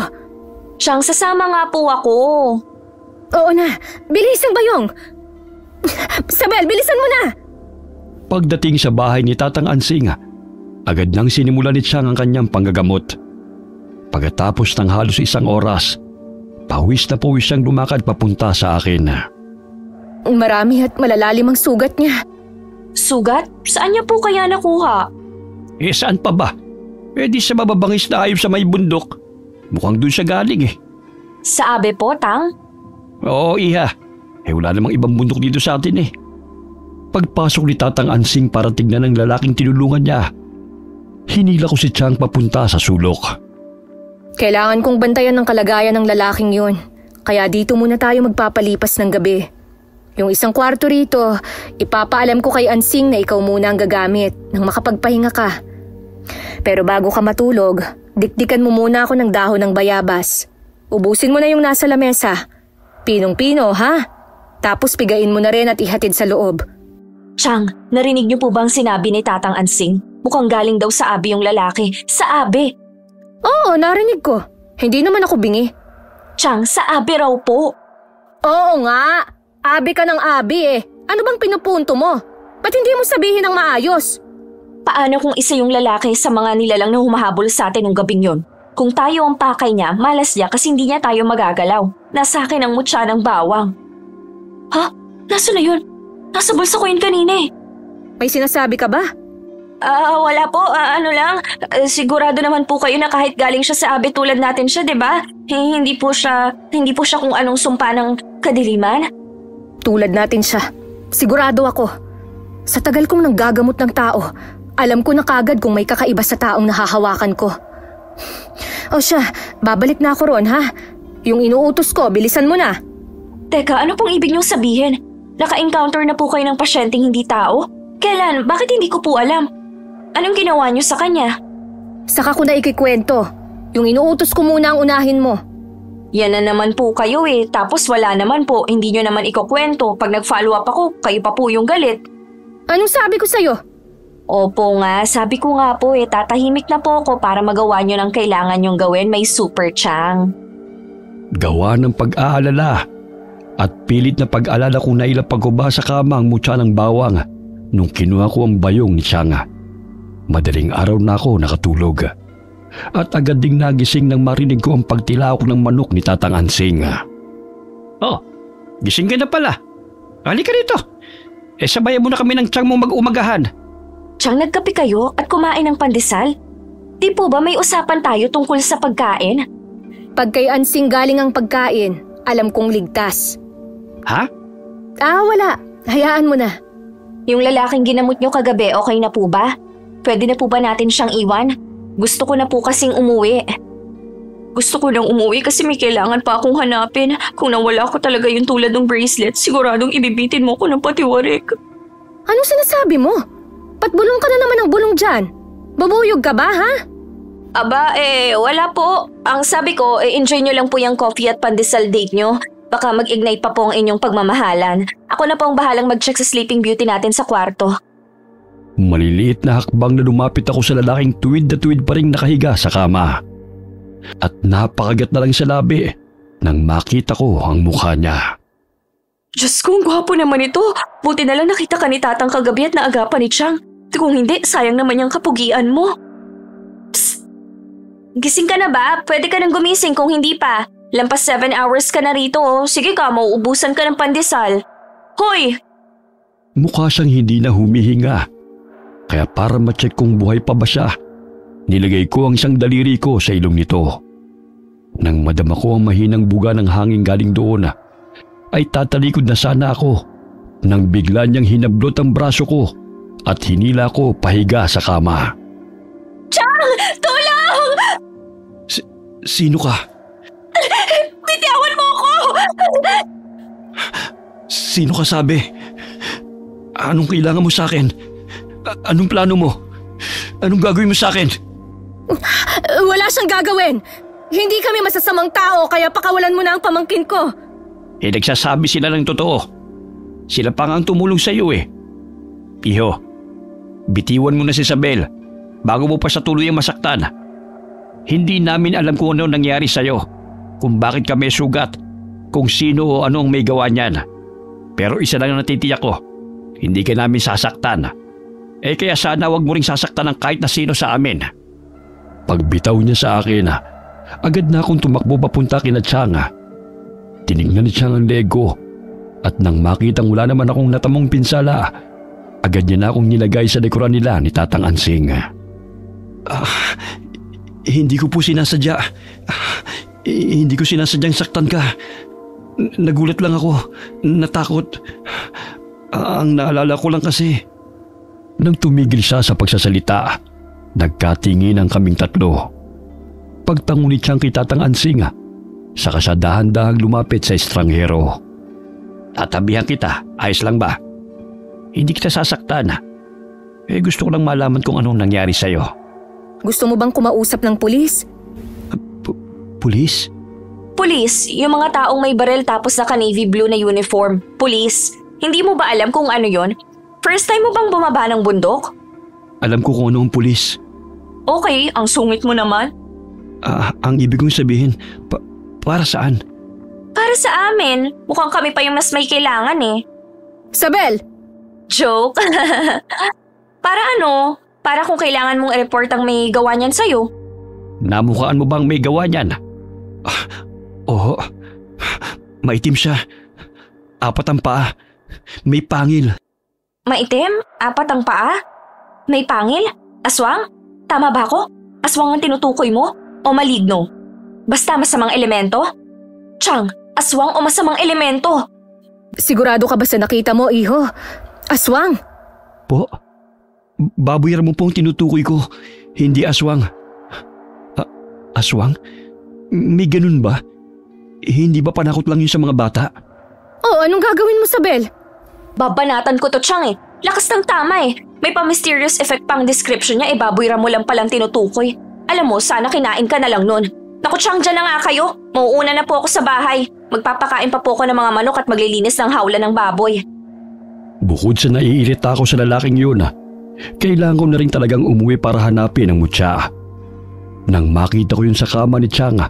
Chang, sasama nga po ako. Oo na. Bilis ang bayong. Sabel, bilisan mo na! Pagdating sa bahay ni Tatang Ansing, agad nang sinimula ni Chang ang kanyang panggagamot. Pagkatapos ng halos 1 oras, pawis na pawis siyang lumakad papunta sa akin. Marami at malalalim ang sugat niya. Sugat? Saan niya po kaya nakuha? Saan pa ba? Di sa mababangis na hayop sa may bundok. Mukhang dun siya galing eh. Sa abe po, Tang? Oo, iha. Wala namang ibang bundok dito sa atin eh. Pagpasok ni Tatang Ansing para tignan ang lalaking tinulungan niya, hinila ko si Chang papunta sa sulok. Kailangan kong bantayan ng kalagayan ng lalaking yun. Kaya dito muna tayo magpapalipas ng gabi. Yung isang kwarto rito, ipapaalam ko kay Ansing na ikaw muna ang gagamit nang makapagpahinga ka. Pero bago ka matulog, dikdikan mo muna ako ng dahon ng bayabas. Ubusin mo na yung nasa lamesa. Pinong-pino, ha? Tapos pigain mo na rin at ihatid sa loob. Chang, narinig niyo po bang sinabi ni Tatang Ansing? Mukhang galing daw sa Abi yung lalaki. Sa Abi! Oo, narinig ko. Hindi naman ako bingi. Chang, sa Abi raw po. Oo nga. Abi ka ng abi eh. Ano bang pinupunto mo? Ba't hindi mo sabihin ng maayos? Paano kung isa yung lalaki sa mga nilalang na humahabol sa atin nung gabing yon? Kung tayo ang pakay niya, malas niya kasi hindi niya tayo magagalaw. Nasa akin ang mutya ng bawang. Ha? Nasaan na yun? Nasa bulsa ko yun kanina eh. May sinasabi ka ba? Wala po. Sigurado naman po kayo na kahit galing siya sa Abi tulad natin siya, di ba? Hindi po siya kung anong sumpa ng kadiliman. Tulad natin siya. Sigurado ako. Sa tagal kong nanggagamot ng tao, alam ko na kagad kung may kakaiba sa taong nahahawakan ko. O siya, babalik na ako ron ha. Yung inuutos ko, bilisan mo na. Teka, ano pong ibig niyong sabihin? Naka-encounter na po kayo ng pasyenteng hindi tao? Kailan? Bakit hindi ko po alam? Anong ginawa niyo sa kanya? Saka ko na ikikwento. Yung inuutos ko muna ang unahin mo. Yan na naman po kayo eh. Tapos wala naman po. Hindi nyo naman ikukwento. Pag nag-follow up ako, kayo pa po yung galit. Anong sabi ko sa'yo? Opo nga. Sabi ko nga po eh. Tatahimik na po ako para magawa nyo ng kailangan nyong gawin. May Super Chang. Gawa ng pag-aalala at pilit na pag-alala kung nailapag ko ba sa kama ang mutya ng bawang nung kinuha ko ang bayong ni Chang. Madaling araw na ako nakatulog. At agad ding nagising nang marinig ko ang pagtilaok ng manok ni Tatang Ansing. Oh, gising ka na pala. Halika rito. Sabayan mo na kami ng Chang mong mag-umagahan. Chang, nagkape kayo at kumain ng pandesal? Di po ba may usapan tayo tungkol sa pagkain? Pag kay Ansing galing ang pagkain, alam kong ligtas. Ha? Wala. Hayaan mo na. Yung lalaking ginamot nyo kagabi, okay na po ba? Pwede na po ba natin siyang iwan? Gusto ko na po kasing umuwi. Gusto ko nang umuwi kasi may kailangan pa akong hanapin. Kung nawala ko talaga yung tulad ng bracelet, siguradong ibibitin mo ko ng patiwarik. Anong sinasabi mo? Ba't bulong ka na naman ng bulong dyan? Babuyog ka ba, ha? Aba, wala po. Ang sabi ko, enjoy nyo lang po yung coffee at pandesal date nyo. Baka mag-ignite pa po ang inyong pagmamahalan. Ako na po ang bahalang mag-check sa Sleeping Beauty natin sa kwarto. Maliliit na hakbang na lumapit ako sa lalaking tuwid na tuwid pa rin nakahiga sa kama. At napakagat na lang sa labi nang makita ko ang mukha niya. Diyos ko, ang gwapo naman ito. Buti na lang nakita ka ni Tatang kagabi at naagapan ni Chang. Kung hindi, sayang naman yung kapugian mo. Psst! Gising ka na ba? Pwede ka nang gumising kung hindi pa. Lampas 7 hours ka na rito. Sige ka, mauubusan ka ng pandesal. Hoy! Mukha siyang hindi na humihinga. Kaya para ma-check kung buhay pa ba siya, nilagay ko ang isang daliri ko sa ilong nito. Nang madama ko ang mahinang buga ng hangin galing doon, ay tatalikod na sana ako nang bigla niyang hinablot ang braso ko at hinila ko pahiga sa kama. Chang! Tulong! Sino ka? Bitiawan mo ako! Sino ka sabi? Anong kailangan mo sa akin? Anong plano mo? Anong gagawin mo sa akin? Wala siyang gagawin. Hindi kami masasamang tao kaya pakawalan mo na ang pamangkin ko. Nagsasabi sila ng totoo. Sila pa nga ang tumulong sa iyo eh. Iho, bitiwan mo na si Isabel bago mo pa sa tuluyang masaktan. Hindi namin alam kung ano nangyari sa iyo, kung bakit kami sugat, kung sino o ano ang may gawa niyan. Pero isa lang ang natitiyak ko, hindi ka namin sasaktan. Kaya sana wag mo ring sasaktan ng kahit na sino sa amin. Pagbitaw niya sa akin, agad na akong tumakbo papunta kina Chang. Tinignan ni Chang ang leg ko at nang makitang wala naman akong natamong pinsala, agad niya na akong nilagay sa likuran nila ni Tatang Ansing. Hindi ko po sinasadya. Hindi ko sinasadyang saktan ka. Nagulat lang ako. Natakot. Ang naalala ko lang kasi. Nang tumigil siya sa pagsasalita, nagkatingin ang kaming tatlo. Pagtangunit siyang kay Tatang Ansing, saka siya dahan-dahang lumapit sa estranghero. tatabihan kita. Ayos lang ba? Hindi kita sasaktan. Gusto ko lang malaman kung anong nangyari sa'yo. Gusto mo bang kumausap ng pulis? Pulis? Pulis, yung mga taong may baril tapos naka-navy blue na uniform. Pulis, hindi mo ba alam kung ano yon? First time mo bang bumaba ng bundok? Alam ko kung ano ang pulis. Okay, ang sungit mo naman. Ang ibig kong sabihin, para saan? Para sa amin, mukhang kami pa yung mas may kailangan eh. Isabel! Joke? Para ano? Para kung kailangan mong i-report ang may gawa niyan sa'yo. Namukhaan mo bang may gawa niyan? Oo. Maitim siya. 4 ang paa. May pangil. Maitim? 4 ang paa? May pangil? Aswang? Tama ba ako? Aswang ang tinutukoy mo? O maligno? Basta masamang elemento? Chang, aswang o masamang elemento? Sigurado ka ba sa nakita mo, iho? Aswang! Po? Baboy mo pong tinutukoy ko. Hindi aswang. Aswang? May ganun ba? Hindi ba panakot lang yun sa mga bata? Oh, anong gagawin mo, Isabel? Babanatan ko to, Chang eh. Lakas ng tama eh. May pa-mysterious effect pang description niya, baboy mo lang palang tinutukoy. Alam mo, sana kinain ka na lang nun. Naku, Chang, dyan na nga kayo. Mauuna na po ako sa bahay. Magpapakain pa po ako ng mga manok at maglilinis ng hawla ng baboy. Bukod sa naiirita ako sa lalaking yun, kailangan ko na rin talagang umuwi para hanapin ang mutya. Nang makita ko yun sa kama ni Chang,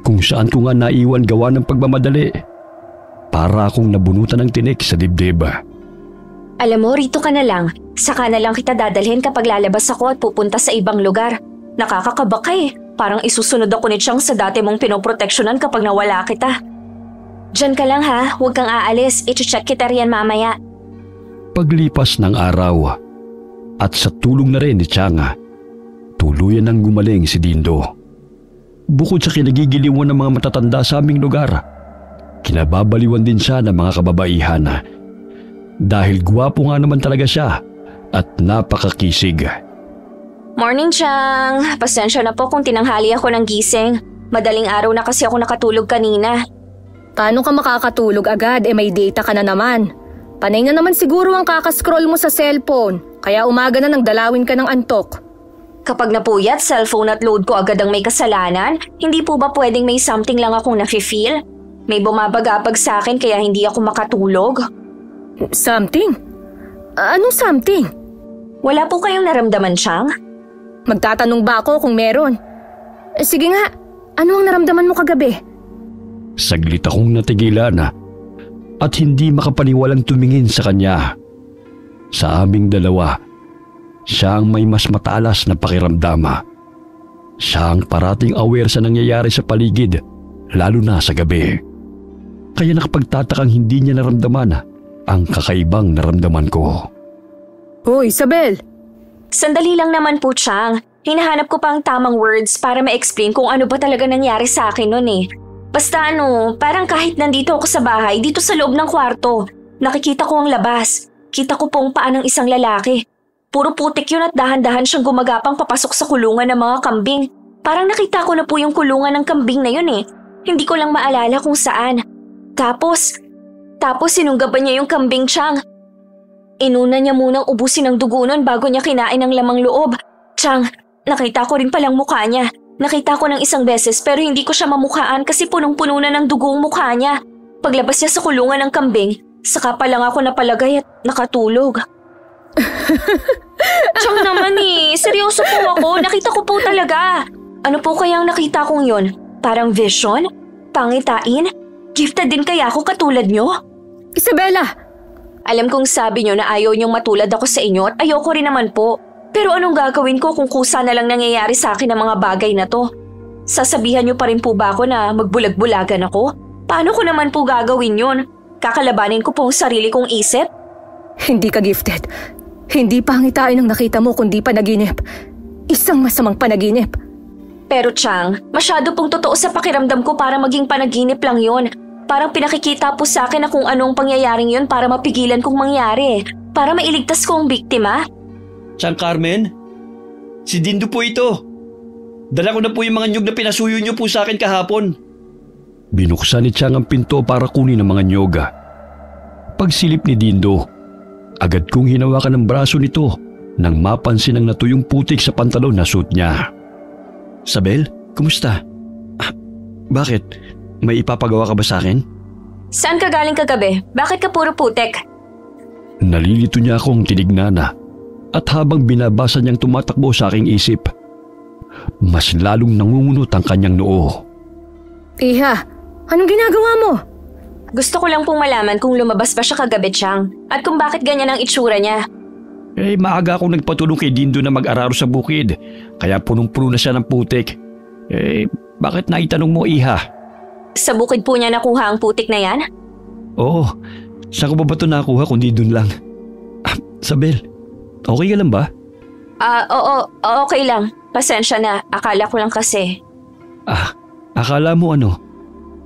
kung saan ko nga naiwan gawa ng pagmamadali, para akong nabunutan ng tinik sa dibdib. Alam mo, rito ka na lang. Saka na lang kita dadalhin kapag lalabas ako at pupunta sa ibang lugar. Nakakakaba ka eh. Parang isusunod ako ni Chang sa dati mong pinoproteksyonan kapag nawala kita. Diyan ka lang ha, huwag kang aalis. I-check kita riyan mamaya. Paglipas ng araw, at sa tulong na rin ni Chang, tuluyan nang gumaling si Dindo. Bukod sa kinagigiliwan ng mga matatanda sa aming lugar, kinababaliwan din siya ng mga kababaihan. Dahil gwapo nga naman talaga siya at napakakisig. Morning, Chang. Pasensya na po kung tinanghali ako ng gising. Madaling araw na kasi ako nakatulog kanina. Paano ka makakatulog agad? May data ka na naman. Panay na naman siguro ang kakascroll mo sa cellphone. Kaya umaga na nang dalawin ka ng antok. Kapag napuyat, cellphone at load ko agad ang may kasalanan, hindi po ba pwedeng may something lang akong nafe-feel? May bumabagabag sa akin kaya hindi ako makatulog? Something? Anong something? Wala po kayong naramdaman, Chang? Magtatanong ba ako kung meron? Sige nga, ano ang naramdaman mo kagabi? Saglit akong natigilan at hindi makapaniwalang tumingin sa kanya. Sa aming dalawa, siya ang may mas matalas na pakiramdam. Siya ang parating aware sa nangyayari sa paligid, lalo na sa gabi. Kaya nakapagtatakang hindi niya naramdaman ang kakaibang naramdaman ko. Hoy, Isabel! Sandali lang naman po, Chang. Hinahanap ko pa ang tamang words para ma-explain kung ano ba talaga nangyari sa akin nun eh. Basta parang kahit nandito ako sa bahay, dito sa loob ng kwarto, nakikita ko ang labas. Kita ko pong paa ng isang lalaki. Puro putik yun at dahan-dahan siyang gumagapang papasok sa kulungan ng mga kambing. Parang nakita ko na po yung kulungan ng kambing na yun eh. Hindi ko lang maalala kung saan. Tapos sinunggaban niya yung kambing, Chang. Inuna niya munang ubusin ang dugo nun bago niya kinain ang lamang loob. Chang, nakita ko rin palang mukha niya. Nakita ko ng isang beses pero hindi ko siya mamukhaan kasi punong-puno na ng dugo ang mukha niya. Paglabas niya sa kulungan ng kambing, saka pa lang ako napalagay at nakatulog. Chang naman eh, seryoso po ako, nakita ko po talaga. Ano po kaya ang nakita kong yun? Parang vision? Pangitain? Gifted din kaya ako katulad niyo? Isabela! Alam kong sabi niyo na ayaw niyong matulad ako sa inyo at ayoko rin naman po. Pero anong gagawin ko kung kusa na lang nangyayari sa akin ang mga bagay na to? Sasabihan niyo pa rin po ba ako na magbulag-bulagan ako? Paano ko naman po gagawin yun? Kakalabanin ko po ang sarili kong isip? Hindi ka gifted. Hindi pangitain ang nakita mo kundi panaginip. Isang masamang panaginip. Pero Chang, masyado pong totoo sa pakiramdam ko para maging panaginip lang yun. Parang pinakikita po sa akin na kung anong pangyayaring yun para mapigilan kong mangyari. Para mailigtas ko ang biktima. Chang Carmen? Si Dindo po ito. Dala ko na po yung mga nyug na pinasuyo niyo po sa akin kahapon. Binuksan ni Chang ang pinto para kunin ang mga nyoga. Pagsilip ni Dindo, agad kong hinawakan ang braso nito nang mapansin ang natuyong putik sa pantalon na suit niya. Sabel, kumusta? Bakit? May ipapagawa ka ba sa akin? Saan ka galing kagabi? Bakit ka puro putek? Nalilito niya akong tinignan at habang binabasa niyang tumatakbo sa aking isip, mas lalong nangungunot ang kanyang noo. Iha, anong ginagawa mo? Gusto ko lang pong malaman kung lumabas ba siya kagabi, Chang, at kung bakit ganyan ang itsura niya. Maaga akong nagpatulong kay Dindo na mag-araro sa bukid, kaya punong-puno na siya ng putik. Bakit naitanong mo, Iha? Sa bukid po niya nakuha ang putik na yan? Oo, saan ko ba ito nakuha kundi dun lang? Sabel, okay ka lang ba? Oo, okay lang. Pasensya na, akala ko lang kasi. Akala mo ano?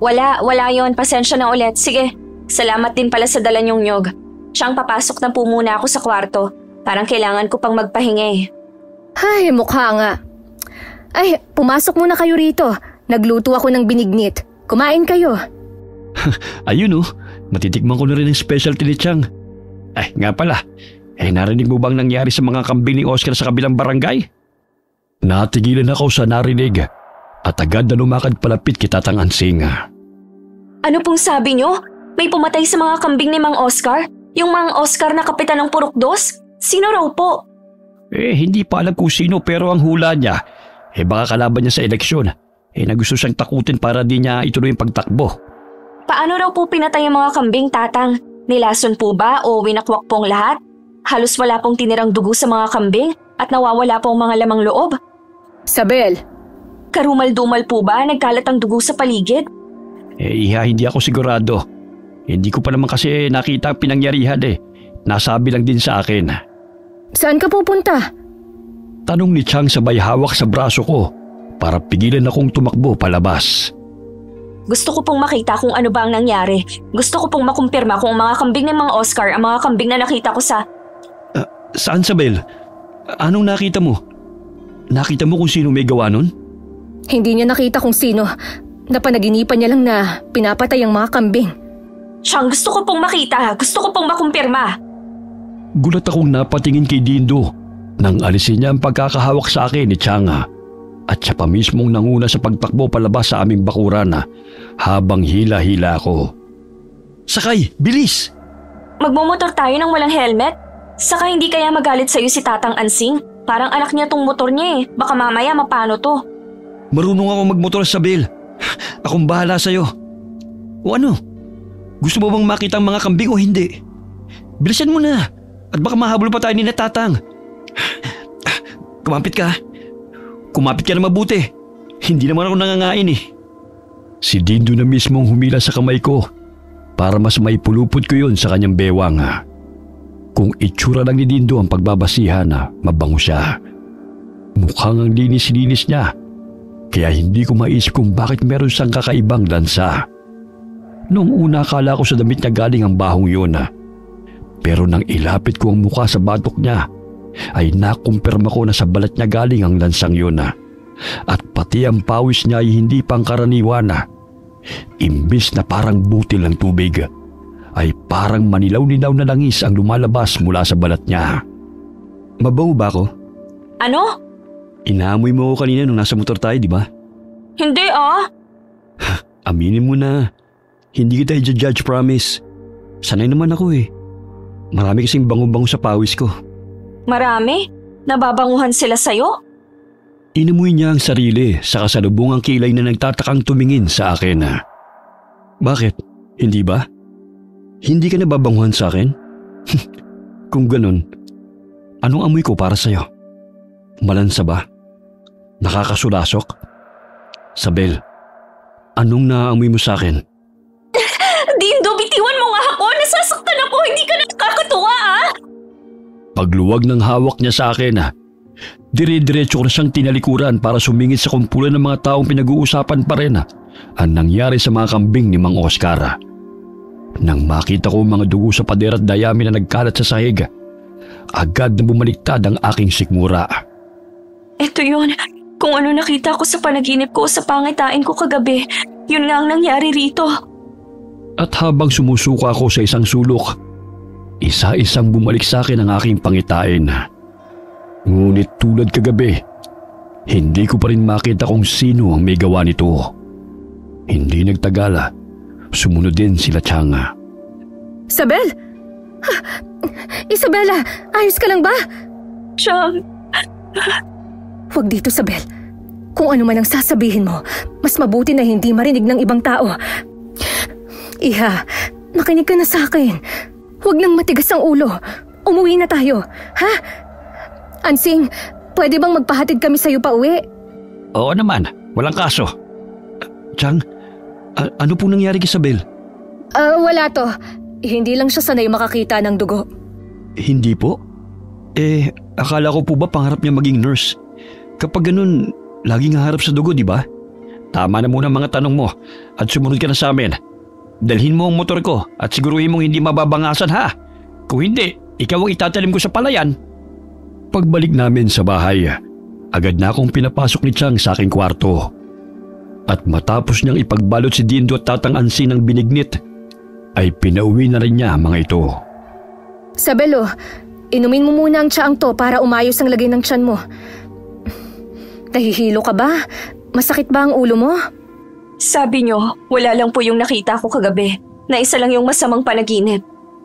Wala yon. Pasensya na ulit. Sige, salamat din pala sa dala niyong nyog. Siyang papasok na po muna ako sa kwarto. Parang kailangan ko pang magpahinga. Ay, mukha nga. Ay, pumasok muna kayo rito. Nagluto ako ng binignit. Kumain kayo. Ayun matitikman ko na rin ang specialty ni Chang. Nga pala, narinig mo bang nangyari sa mga kambing ni Oscar sa kabilang barangay? Natigilan ako sa narinig at agad na lumakad palapit kay Tatang Ansing. Ano pong sabi niyo? May pumatay sa mga kambing ni Mang Oscar? Yung Mang Oscar na kapitan ng Purukdos? Sino raw po? Hindi pa alam kung sino pero ang hula niya, baka kalaban niya sa eleksyon. Na gusto siyang takutin para di niya ituloy yung pagtakbo. Paano raw po pinatay ang mga kambing, Tatang? Nilason po ba o winakwak pong lahat? Halos wala pong tinirang dugo sa mga kambing at nawawala pong mga lamang loob? Sabel. Karumal-dumal po ba nagkalat ang dugo sa paligid? Iha, hindi ako sigurado. Hindi ko pa naman kasi nakita ang pinangyarihan Nasabi lang din sa akin. Saan ka pupunta? Tanong ni Chang sabay hawak sa braso ko para pigilan akong tumakbo palabas. Gusto ko pong makita kung ano ba ang nangyari. Gusto ko pong makumpirma kung ang mga kambing ng Mang Oscar ang mga kambing na nakita ko sa... Saan, Sabel? Anong nakita mo? Nakita mo kung sino may gawa nun? Hindi niya nakita kung sino. Napanaginipan niya lang na pinapatay ang mga kambing. Chang, gusto ko pong makita. Gusto ko pong makumpirma. Gulat akong napatingin kay Dindo nang alisin niya ang pagkakahawak sa akin ni Chang. At siya pa mismong nanguna sa pagtakbo palabas sa aming bakuran habang hila-hila ako. Sakay! Bilis! Magmumotor tayo ng walang helmet? Saka hindi kaya magalit sa'yo si Tatang Ansing? Parang anak niya tong motor niya Baka mamaya mapano to. Marunong ako magmotor, Sabel. Akong bahala sa'yo. O ano? Gusto mo bang makita ang mga kambing o hindi? Bilisan mo na at baka mahabol pa tayo ni Tatang. Kumapit ka. Kumapit ka na mabuti. Hindi naman ako nangangain Si Dindo na mismong humila sa kamay ko para mas maipulupot ko yun sa kanyang bewang. Kung itsura lang ni Dindo ang pagbabasihan, mabango siya. Mukhang ang linis-linis niya. Kaya hindi ko maisip kung bakit meron siyang kakaibang lansa. Noong una akala ko sa damit niya galing ang bahong yun. Pero nang ilapit ko ang mukha sa batok niya, ay nakumpirma ko na sa balat niya galing ang lansang yun. At pati ang pawis niya ay hindi pangkaraniwan. Imbis na parang butil ng tubig, ay parang manilaw-nilaw na langis ang lumalabas mula sa balat niya. Mabango ba ako? Ano? Inaamoy mo ako kanina nung nasa motor tayo, di ba? Hindi Aminin mo na. Hindi kita i-judge, promise. Sanay naman ako Marami kasing bango-bango sa pawis ko. Marami? Nababanguhan sila sa'yo? Inamoy niya ang sarili sa kasalubungang kilay na nagtatakang tumingin sa akin. Bakit? Hindi ba? Hindi ka nababanguhan sa akin? Kung ganun, anong amoy ko para sa'yo? Malansa ba? Nakakasulasok? Sabel, anong naamoy mo sa akin? Dindo, bitiwan mo nga ako! Nasasaktan ako! Hindi ka nakakatuwa Pagluwag ng hawak niya sa akin, dire-diretso ko na siyang tinalikuran para sumingit sa kumpulan ng mga taong pinag-uusapan pa rin ang nangyari sa mga kambing ni Mang Oscar. Nang makita ko mga dugo sa pader at dayami na nagkalat sa sahig, agad na bumaliktad ang aking sikmura. Ito yun. Kung ano nakita ko sa panaginip ko sa pangitain ko kagabi, yun nga ang nangyari rito. At habang sumusuka ako sa isang sulok, isa-isang bumalik sa akin ang aking pangitain. Ngunit tulad kagabi, hindi ko pa rin makita kung sino ang may gawa nito. Hindi nagtagal, sumunod din sila Chang. Isabel? Isabela, ayos ka lang ba? Chang. Huwag dito, Isabel. Kung ano man ang sasabihin mo, mas mabuti na hindi marinig ng ibang tao. Iha, nakinig ka na sa akin. Huwag nang matigas ang ulo. Umuwi na tayo, ha? Ansing, pwede bang magpahatid kami sa'yo pa uwi? Oo naman, walang kaso. Chang, ano pong nangyari kay Isabel? Wala to. Hindi lang siya sanay makakita ng dugo. Hindi po. Akala ko po ba pangarap niya maging nurse? Kapag ganun, laging haharap sa dugo, di ba? Tama na muna ang mga tanong mo at sumunod ka na sa amin. Dalhin mo ang motor ko at siguruhin mong hindi mababangasan ha. Kung hindi, ikaw ang itatalim ko sa palayan. Pagbalik namin sa bahay, agad na akong pinapasok ni Chang sa aking kwarto. At matapos niyang ipagbalot si Dindo at Tatang Ansi ng binignit, ay pinauwi na rin niya mga ito. Isabelo, inumin mo muna ang tsaang to para umayos ang lagay ng tiyan mo. Nahihilo ka ba? Masakit ba ang ulo mo? Sabi niyo, wala lang po yung nakita ko kagabi. Na isa lang yung masamang panaginip.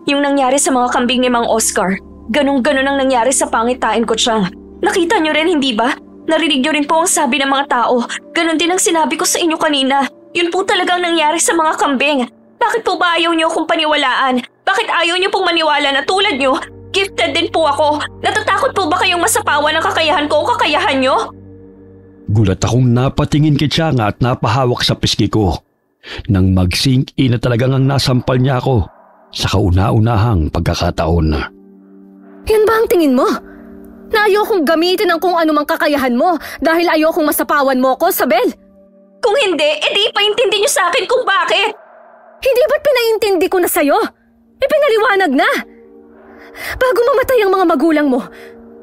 Yung nangyari sa mga kambing ni Mang Oscar. Ganun-ganun ang nangyari sa pangitain ko, Chang. Nakita niyo rin, hindi ba? Narinig niyo rin po ang sabi ng mga tao. Ganun din ang sinabi ko sa inyo kanina. Yun po talagang nangyari sa mga kambing. Bakit po ba ayaw niyo akong paniwalaan? Bakit ayaw niyo pong maniwala na tulad niyo? Gifted din po ako. Natatakot po ba kayong masapawan ng kakayahan ko o kakayahan niyo? Gulat akong napatingin kay Chang at napahawak sa pisngi ko nang mag-sink in na talagang ang nasampal niya ako sa kauna-unahang pagkakataon. Yan ba ang tingin mo? Na ayokong gamitin ang kung anumang kakayahan mo dahil ayokong masapawan mo ko, Isabel? Kung hindi, edi ipaintindi niyo sa akin kung bakit. Hindi ba't pinaintindi ko na sa'yo? Ipinaliwanag na. Bago mamatay ang mga magulang mo,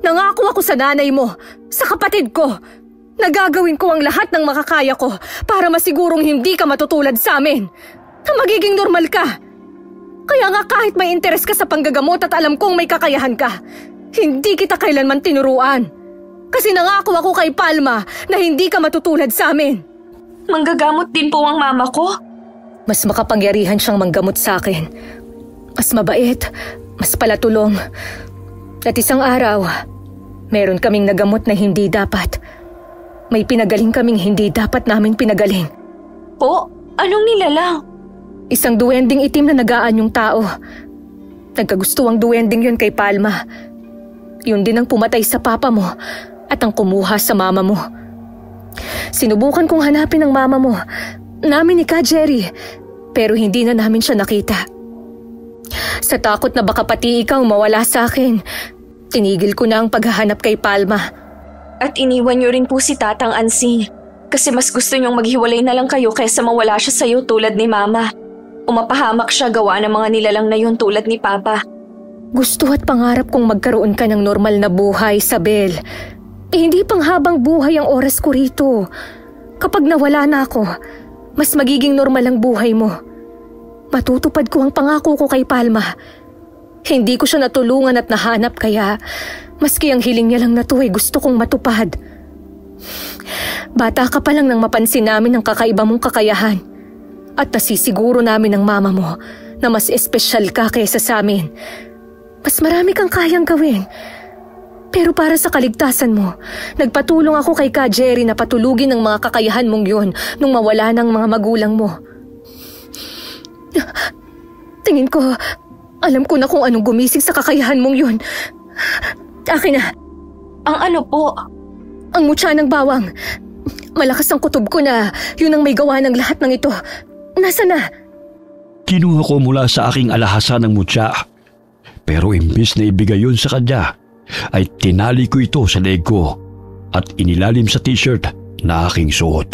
nangako ako sa nanay mo, sa kapatid ko, nagagawin ko ang lahat ng makakaya ko para masigurong hindi ka matutulad sa amin. Na magiging normal ka. Kaya nga kahit may interes ka sa panggagamot at alam kong may kakayahan ka, hindi kita kailanman tinuruan. Kasi nangako ako kay Palma na hindi ka matutulad sa amin. Manggagamot din po ang mama ko. Mas makapangyarihan siyang manggamot sa akin. Mas mabait, mas palatulong. At isang araw, meron kaming nagamot na hindi dapat. May pinagaling kaming hindi dapat naming pinagaling. Po? Anong nilalang? Isang duwending itim na nagaan yung tao. Nagkagustuhang duwending yun kay Palma. Yun din ang pumatay sa papa mo at ang kumuha sa mama mo. Sinubukan kong hanapin ang mama mo, namin ni Ka Jerry, pero hindi na namin siya nakita. Sa takot na baka pati ikaw mawala sa akin, tinigil ko na ang paghahanap kay Palma. At iniwan niyo rin po si Tatang Ansing kasi mas gusto niyong maghiwalay na lang kayo kaysa mawala siya sa iyo tulad ni Mama. Umapahamak siya gawa ng mga nilalang na yun tulad ni Papa. Gusto at pangarap kong magkaroon ka ng normal na buhay, Isabel. Hindi panghabang buhay ang oras ko rito. Kapag nawala na ako, mas magiging normal ang buhay mo. Matutupad ko ang pangako ko kay Palma. Hindi ko siya natulungan at nahanap kaya maski ang hiling niya lang na to ay gusto kong matupad. Bata ka pa lang nang mapansin namin ang kakaiba mong kakayahan. At nasisiguro namin ng mama mo na mas espesyal ka kaysa sa amin. Mas marami kang kayang gawin. Pero para sa kaligtasan mo, nagpatulong ako kay Ka Jerry na patulugin ang mga kakayahan mong yun nung mawala ng mga magulang mo. Tingin ko, alam ko na kung anong gumising sa kakayahan mong yun. Akin na. Ang ano po? Ang mutya ng bawang. Malakas ang kutob ko na yun ang may gawa ng lahat ng ito. Nasaan na? Kinuha ko mula sa aking alahasa ng mutya. Pero imbis na ibigay yun sa kanya, ay tinali ko ito sa leeg ko at inilalim sa t-shirt na aking suot.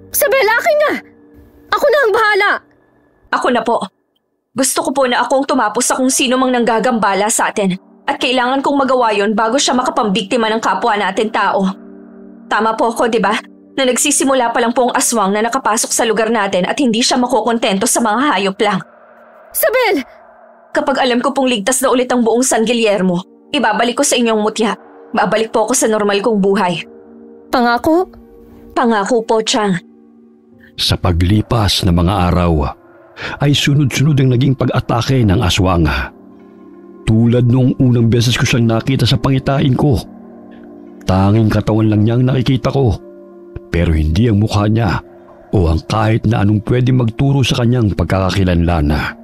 Isabel, akin na! Ako na ang bahala! Ako na po. Gusto ko po na akong tumapos sa kung sino mang nanggagambala sa atin at kailangan kong magawa yon bago siya makapambiktima ng kapwa natin tao. Tama po ako, di ba? na nagsisimula pa lang po ang aswang na nakapasok sa lugar natin at hindi siya makukontento sa mga hayop lang. Sabel! Kapag alam ko pong ligtas na ulit ang buong San Guillermo, ibabalik ko sa inyong mutya. Babalik po ako sa normal kong buhay. Pangako? Pangako po, Chang. Sa paglipas ng mga araw, ay sunod-sunod ang naging pag-atake ng aswang. Tulad noong unang beses ko siyang nakita sa pangitain ko. Tanging katawan lang niyang nakikita ko, pero hindi ang mukha niya o ang kahit na anong pwede magturo sa kanyang pagkakakilanlan.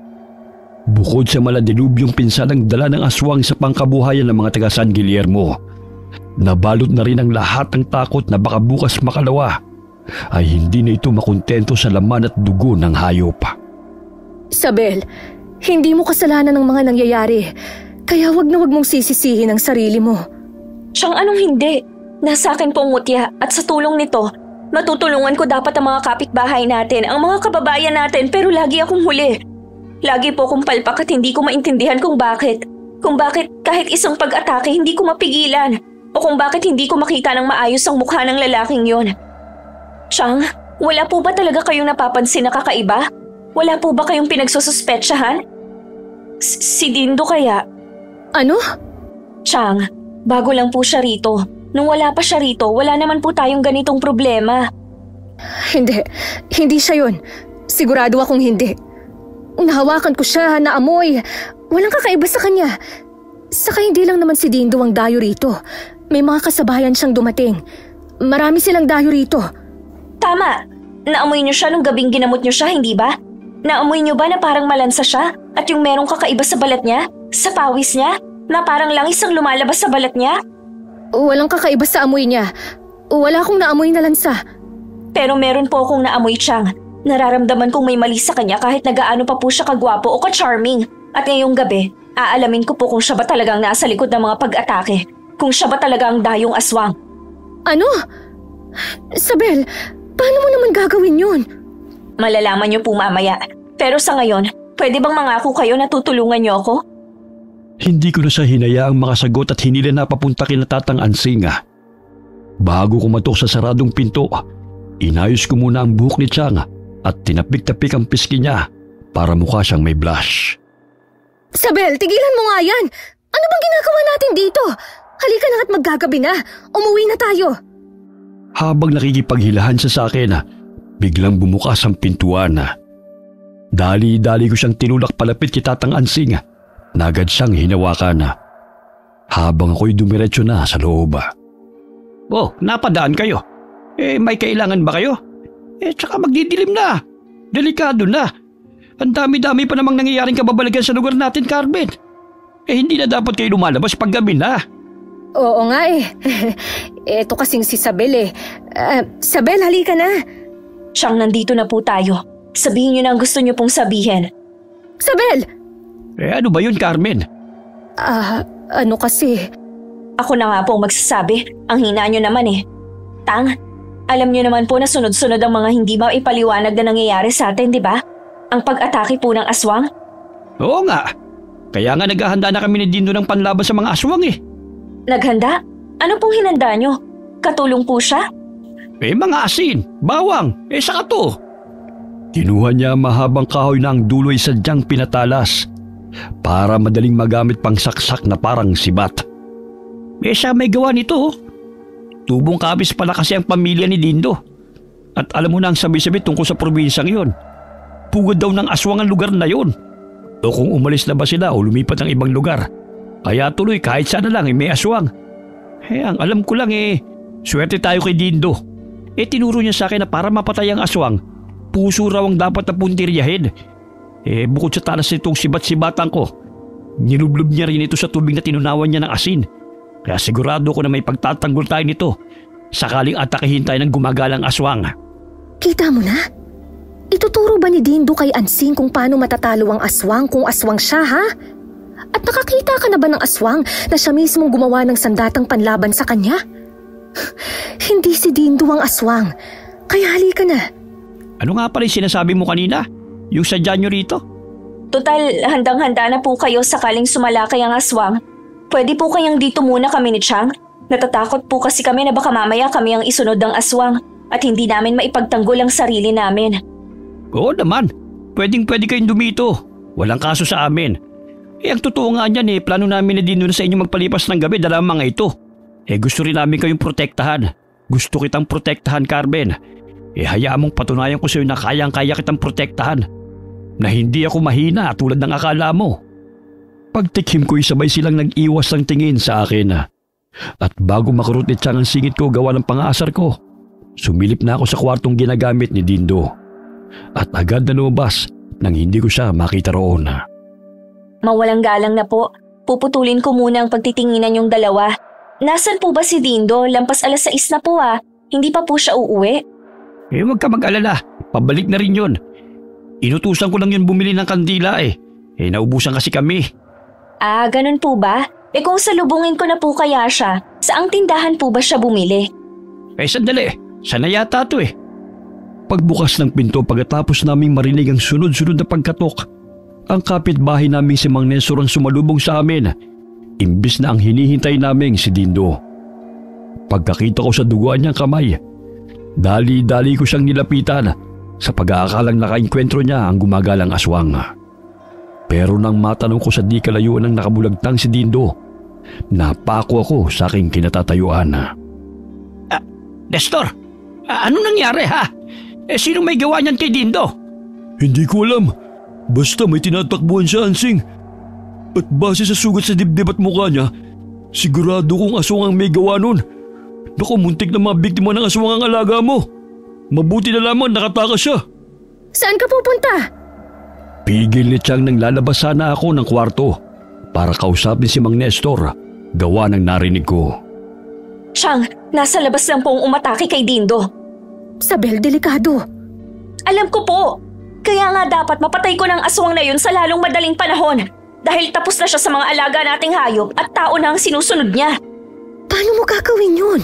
Bukod sa maladilubyong pinsalang dala ng aswang sa pangkabuhayan ng mga taga San Guillermo, nabalot na rin ang lahat ng takot na baka bukas makalawa ay hindi na ito makontento sa laman at dugo ng hayop. Sabel, hindi mo kasalanan ng mga nangyayari, kaya wag na wag mong sisisihin ang sarili mo. Siyang anong hindi? Nasa akin po ang mutya at sa tulong nito, matutulungan ko dapat ang mga kapitbahay natin, ang mga kababayan natin, pero lagi akong huli. Lagi po akong palpak at hindi ko maintindihan kung bakit. Kung bakit kahit isang pag-atake hindi ko mapigilan o kung bakit hindi ko makita ng maayos ang mukha ng lalaking yon. Chang, wala po ba talaga kayong napapansin na kakaiba? Wala po ba kayong pinagsususpetsahan? Si Dindo kaya? Ano? Chang, bago lang po siya rito. Nung wala pa siya rito, wala naman po tayong ganitong problema. Hindi siya yun. Sigurado akong hindi. Nahawakan ko siya, naamoy. Walang kakaiba sa kanya. Saka hindi lang naman si Dindo ang dayo rito. May mga kasabayan siyang dumating. Marami silang dayo rito. Tama. Naamoy niyo siya nung gabing ginamot niyo siya, hindi ba? Naamoy niyo ba na parang malansa siya? At yung merong kakaiba sa balat niya? Sa pawis niya? Na parang langis ang lumalabas sa balat niya? Walang kakaiba sa amoy niya. Wala akong naamoy na lansa. Pero meron po akong naamoy, Chang. Nararamdaman kong may mali sa kanya kahit nagaano pa po siya kagwapo o ka-charming. At ngayong gabi, aalamin ko po kung siya ba talagang nasa likod ng mga pag-atake. Kung siya ba talaga ang dayong aswang. Ano? Sabel, paano mo naman gagawin yun? Malalaman niyo po mamaya. Pero sa ngayon, pwede bang mangako kayo na tutulungan niyo ako? Hindi ko na siya hinayaang makasagot at hinila na papunta kina Tatang Ansing. Bago kumatok sa saradong pinto, inayos ko muna ang buhok ni Chang at tinapik-tapik ang piski niya para mukha siyang may blush. Sabel, tigilan mo nga yan! Ano bang ginagawa natin dito? Halika na at maggagabi na. Umuwi na tayo. Habang nakikipaghilahan siya sa akin, biglang bumukas ang pintuan. Dali-dali ko siyang tinulak palapit kay Tatang Ansing na agad siyang hinawakan habang ako'y dumiretso na sa loob. Oh, napadaan kayo. May kailangan ba kayo? Tsaka magdidilim na. Delikado na. Ang dami-dami pa namang nangyayaring kababalagan sa lugar natin, Carmen. Hindi na dapat kayo lumalabas pag gabi na. Oo nga eh. Eto kasing si Sabel eh. Sabel, halika na. Siyang nandito na po tayo. Sabihin niyo na ang gusto niyo pong sabihin. Sabel! Ano ba yun, Carmen? Ano kasi? Ako na nga po ang magsasabi. Ang hina niyo naman eh. Tang, alam niyo naman po na sunod-sunod ang mga hindi ba ipaliwanag na nangyayari sa atin, di ba? Ang pag-atake po ng aswang. Oo nga. Kaya nga naghahanda na kami ni Dindo ng panlaban sa mga aswang eh. Naghanda? Ano pong hinanda niyo? Katulong po siya? Mga asin, bawang, saka to. Kinuha niya mahabang kahoy na ang dulo ay sadyang pinatalas para madaling magamit pang saksak na parang sibat. Siya may gawa nito. Tubong kabis pala kasi ang pamilya ni Dindo. At alam mo na ang sabi-sabi tungkol sa probinsyang yon. Pugod daw ng aswang ang lugar na yon. O kung umalis na ba sila o lumipat ng ibang lugar. Kaya tuloy kahit sana lang may aswang. Ang alam ko lang swerte tayo kay Dindo. Tinuro niya sa akin na para mapatay ang aswang, puso raw ang dapat na puntiryahin. Bukod sa talas nitong sibat-sibatan ko, nilublob niya rin ito sa tubig na tinunawan niya ng asin. Kaya sigurado ko na may pagtatanggol tayo nito sakaling atakihin tayo ng gumagalang aswang. Kita mo na? Ituturo ba ni Dindo kay Ansing kung paano matatalo ang aswang kung aswang siya, ha? At nakakita ka na ba ng aswang na siya mismong gumawa ng sandatang panlaban sa kanya? Hindi si Dindo ang aswang. Kaya halika na. Ano nga pala yung sinasabi mo kanina? Yung sadya nyo rito? Total, handang-handa na po kayo sakaling sumalakay ang aswang. Pwede po kayang dito muna kami ni Chang. Natatakot po kasi kami na baka mamaya kami ang isunod ng aswang. at hindi namin maipagtanggol ang sarili namin. Oo naman, pwedeng-pwede kayong dumito. Walang kaso sa amin. Ang totoo nga niyan plano namin na din na sa inyo magpalipas ng gabi dala ang mga ito. Gusto rin namin kayong protektahan. Gusto kitang protektahan, Carmen. Hayaan mong patunayan ko sa iyo na kayang-kaya kitang protektahan. Na hindi ako mahina tulad ng akala mo. Pagtikim ko'y sabay silang nag-iwas ng tingin sa akin. At bago makurot ni Chang ang singit ko gawa ng pangaasar ko, sumilip na ako sa kwartong ginagamit ni Dindo. At agad na lumabas nang hindi ko siya makita roon. Mawalang galang na po. Puputulin ko muna ang pagtitinginan yung dalawa. Nasaan po ba si Dindo? Lampas 6:00 na po Hindi pa po siya uuwi. Huwag ka mag-alala. Pabalik na rin yun. Inutusan ko lang yun bumili ng kandila naubusan kasi kami. Ganun po ba? Kung salubungin ko na po kaya siya, saang tindahan po ba siya bumili? Sandali. Sana yata to Pagbukas ng pinto pagkatapos naming marinig ang sunod-sunod na pagkatok, ang kapitbahay naming si Mang Nestor ang sumalubong sa amin. Imbis na ang hinihintay naming si Dindo. Pagkakita ko sa duguan niyang kamay, dali-dali ko siyang nilapitan sa pag-aakalang nakainkwentro niya ang gumagalang aswang. Pero nang matanong ko sa di kalayuan ng nakabulagtang si Dindo, napako ako sa aking kinatatayuan. Nestor, anong nangyari sino may gawa niyan kay Dindo? Hindi ko alam. Basta may tinatakbuhan siya, Ansing. At base sa sugat sa dibdib at mukha niya, sigurado kong aswang ang may gawa nun. Naku, muntik na mga biktima ng aswang ang alaga mo. Mabuti na lamang nakatakas siya. Saan ka pupunta? Pigil ni Chang nang lalabas sana ako ng kwarto para kausapin si Mang Nestor, gawa ng narinig ko. Chang, nasa labas lang po ang umatake kay Dindo. Sabel, delikado. Alam ko po. Kaya nga dapat mapatay ko ng aswang na yun sa lalong madaling panahon. Dahil tapos na siya sa mga alaga nating hayop at tao na ang sinusunod niya. Paano mo gagawin yun?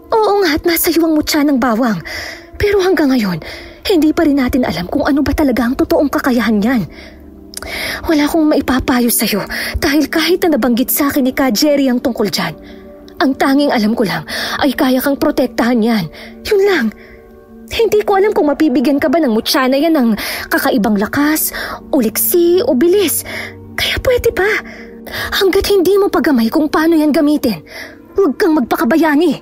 Oo nga at nasa iyo ang mutya ng bawang. Pero hanggang ngayon, hindi pa rin natin alam kung ano ba talaga ang totoong kakayahan niyan. Wala akong maipapayo sa'yo dahil kahit na nabanggit sa akin ni Ka Jerry ang tungkol dyan, ang tanging alam ko lang ay kaya kang protektahan yan. Yun lang. Hindi ko alam kung mapibigyan ka ba ng mutya na yan ng kakaibang lakas, o liksi, o bilis. Kaya pwede pa. Hanggat hindi mo pagamay kung paano yan gamitin, huwag kang magpakabayani.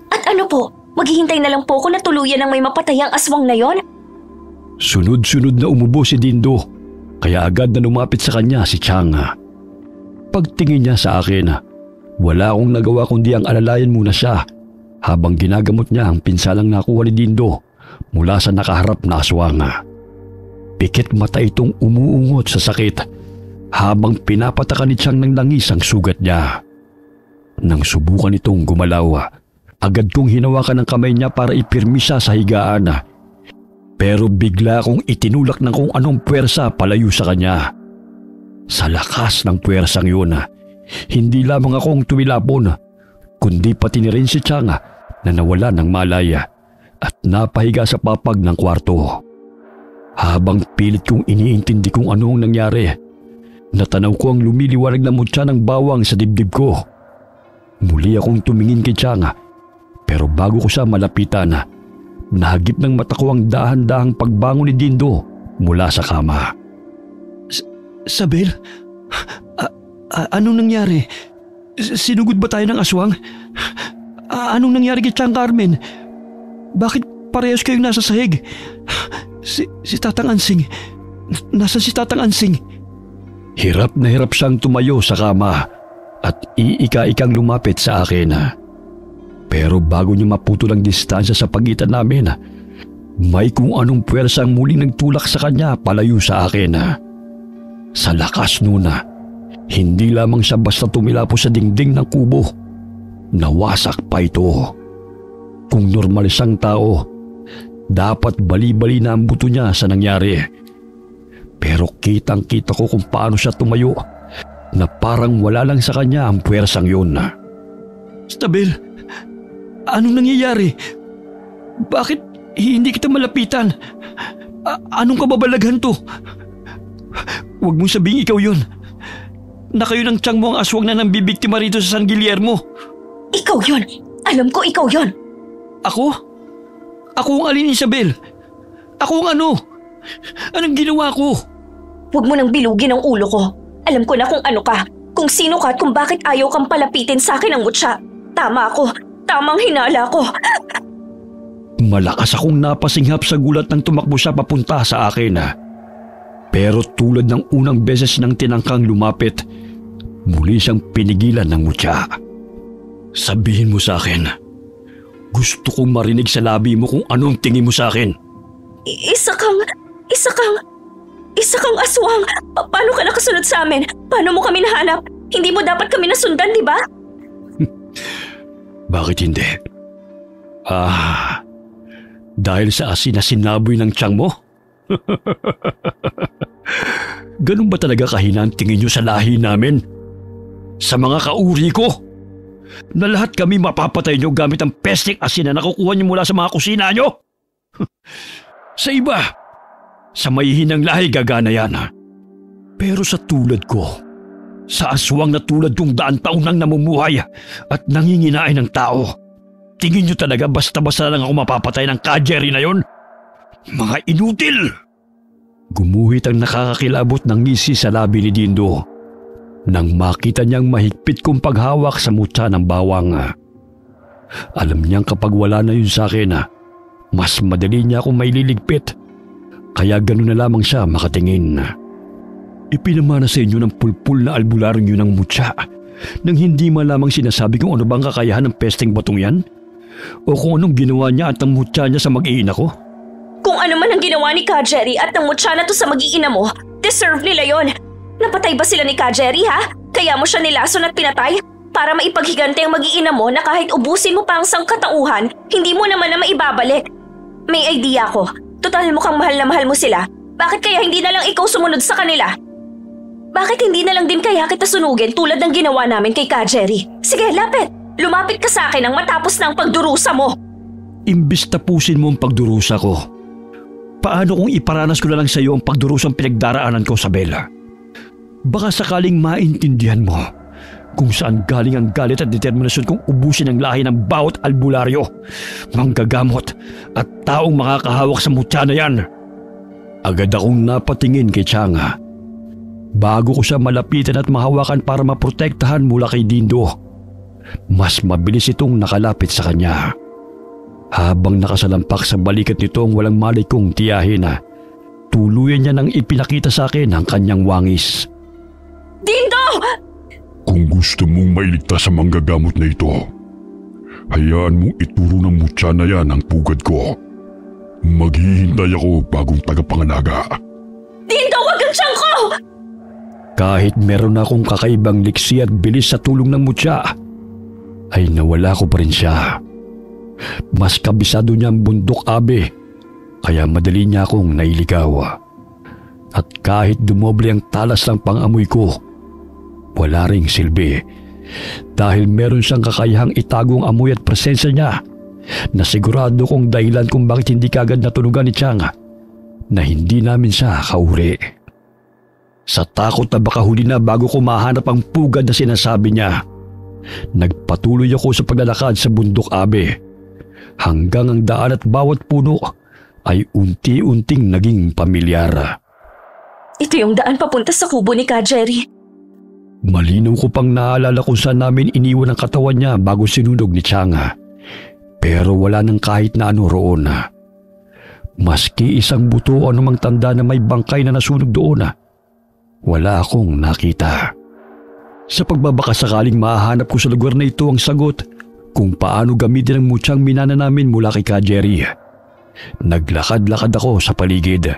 At ano po? Maghihintay na lang po ako na tuluyan ng may mapatay ang aswang na yon? Sunod-sunod na umubo si Dindo, kaya agad na lumapit sa kanya si Chang. Pagtingin niya sa akin, wala akong nagawa kundi ang alalayan muna siya habang ginagamot niya ang pinsalang nakuha ni Dindo mula sa nakaharap na aswang. Pikit mata itong umuungot sa sakit habang pinapataka ni Chang ng langis ang sugat niya. Nang subukan itong gumalaw, agad kong hinawakan ang kamay niya para ipirmi siya sa higaan. Pero bigla akong itinulak ng kung anong puwersa palayo sa kanya. Sa lakas ng puwersang yun, hindi lamang akong tumilapon, kundi pati ni rin si Chang na nawala ng malaya at napahiga sa papag ng kwarto. Habang pilit kong iniintindi kung ano ang nangyari, natanaw ko ang lumiliwanag na mutya ng bawang sa dibdib ko. Muli akong tumingin kay Chang, pero bago ko siya malapitan, nahagip ng mata ko ang dahan-dahang pagbangon ni Dindo mula sa kama. Sabel, anong nangyari? Sinugod ba tayo ng aswang? Anong nangyari kay Chang, Carmen? Bakit parehas kayong nasa sahig? Si Tatang Ansing. Nasaan si Tatang Ansing? Hirap na hirap siyang tumayo sa kama at iika-ikang lumapit sa akin. Pero bago niya maputol ang distansya sa pagitan namin, may kung anong puwersa ang muling nagtulak sa kanya palayo sa akin. Sa lakas nun, hindi lamang siya basta tumilapo sa dingding ng kubo. Nawasak pa ito. Kung normal siyang tao, dapat bali-bali na ang buto niya sa nangyari. Pero kitang-kita ko kung paano siya tumayo na parang wala lang sa kanya ang puwersang yun. Stabel, anong nangyayari? Bakit hindi kita malapitan? Anong kababalaghan to? Huwag mong sabihin ikaw yun. Na kayo ng tiyang mo ang aswang na nambibiktima rito sa San Guillermo. Ikaw yun! Alam ko ikaw yun! Ako? Ako ang alin, Isabel? Ako ang ano? Anong ginawa ko? Huwag mo nang bilugin ang ulo ko. Alam ko na kung ano ka, kung sino ka at kung bakit ayaw kang palapitin sa akin ng mutya. Tama ako. Tamang hinala ko. Malakas akong napasinghap sa gulat nang tumakbo siya papunta sa akin. Pero tulad ng unang beses nang tinangkang lumapit, muli siyang pinigilan ng mutya. Sabihin mo sa akin, gusto kong marinig sa labi mo kung anong tingin mo sa akin. Isa kang aswang. Paano ka nakasunod sa amin? Paano mo kami nahanap? Hindi mo dapat kami nasundan, di ba? Bakit hindi? Dahil sa asin na sinaboy ng tiyang mo? Ganun ba talaga kahina ang tingin niyo sa lahi namin? Sa mga kauri ko? Na lahat kami mapapatay niyo gamit ang pesting asin na nakukuha niyo mula sa mga kusina niyo? Sa iba, sa mahihinang lahi gagana yan. Pero sa tulad ko, sa aswang na tulad kong daan taon nang namumuhay at nanginginain ng tao, tingin niyo talaga basta-basta lang ako mapapatay ng ka-Jerry na yon? Mga inutil! Gumuhit ang nakakakilabot ng ngisi sa labi ni Dindo nang makita niyang mahigpit kong paghawak sa mutya ng bawang. Alam niyang kapag wala na yun sa akin, mas madali niya akong maililigpit. Kaya gano'n na lamang siya makatingin. Ipinamana sa inyo ng pulpul na albularyo ng mutya nang hindi malamang sinasabi kung ano bang kakayahan ng pesting batong yan? O kung anong ginawa niya at ang mutya niya sa mag-iina ko? Kung ano man ang ginawa ni Ka Jerry at ng mutya na to sa mag-iina mo, deserve nila yon. Napatay ba sila ni Ka Jerry, ha? Kaya mo siya nilason at pinatay? Para maipaghigante ang mag-iina mo na kahit ubusin mo pa ang sangkatauhan, hindi mo naman na maibabalik. May idea ko. Total mukhang mahal na mahal mo sila. Bakit kaya hindi na lang ikaw sumunod sa kanila? Bakit hindi na lang din kaya kita sunugin tulad ng ginawa namin kay Ka Jerry? Sige, lapit! Lumapit ka sa akin nang matapos na ang pagdurusa mo! Imbis tapusin mo ang pagdurusa ko, paano kung iparanas ko na lang sa iyo ang pagdurusang pinagdaraanan ko, Sabela? Baka sakaling maintindihan mo kung saan galing ang galit at determinasyon kong ubusin ang lahi ng bawat albularyo, manggagamot at taong makakahawak sa mutya na yan. Agad akong napatingin kay Changa bago ko siya malapitan at mahawakan para maprotektahan mula kay Dindo. Mas mabilis itong nakalapit sa kanya. Habang nakasalampak sa balikat nito ang walang malay kong tiyahin, tuluyan niya nang ipinakita sa akin ang kanyang wangis. Dindo! Kung gusto mong mailigtas sa manggagamot na ito, hayaan mong ituro ng mutya na yan ang pugad ko. Maghihintay ako bagong tagapangalaga. Dindo, wag ang tiyang ko! Kahit meron akong kakaibang liksi at bilis sa tulong ng mutya, ay nawala ko pa rin siya. Mas kabisado niya ang bundok abe, kaya madali niya akong nailigaw. At kahit dumoble ang talas ng pangamoy ko, wala ring silbi. Dahil meron siyang kakayahang itagong amoy at presensya niya na sigurado kong dahilan kung bakit hindi kagad natunugan ni Chang na hindi namin siya kauri. Sa takot na baka huli na bago ko mahanap ang pugad na sinasabi niya, nagpatuloy ako sa paglalakad sa bundok abe hanggang ang daan at bawat puno ay unti-unting naging pamilyar. Ito yung daan papunta sa kubo ni Ka Jerry. Malinaw ko pang naalala kung saan namin iniwan ang katawan niya bago sinunog ni Changa. Pero wala nang kahit na ano roon. Maski isang buto o anumang tanda na may bangkay na nasunog doon, wala akong nakita. Sa pagbabaka sakaling mahanap ko sa lugar na ito ang sagot kung paano gamitin ang mutyang minana namin mula kay Ka Jerry, naglakad-lakad ako sa paligid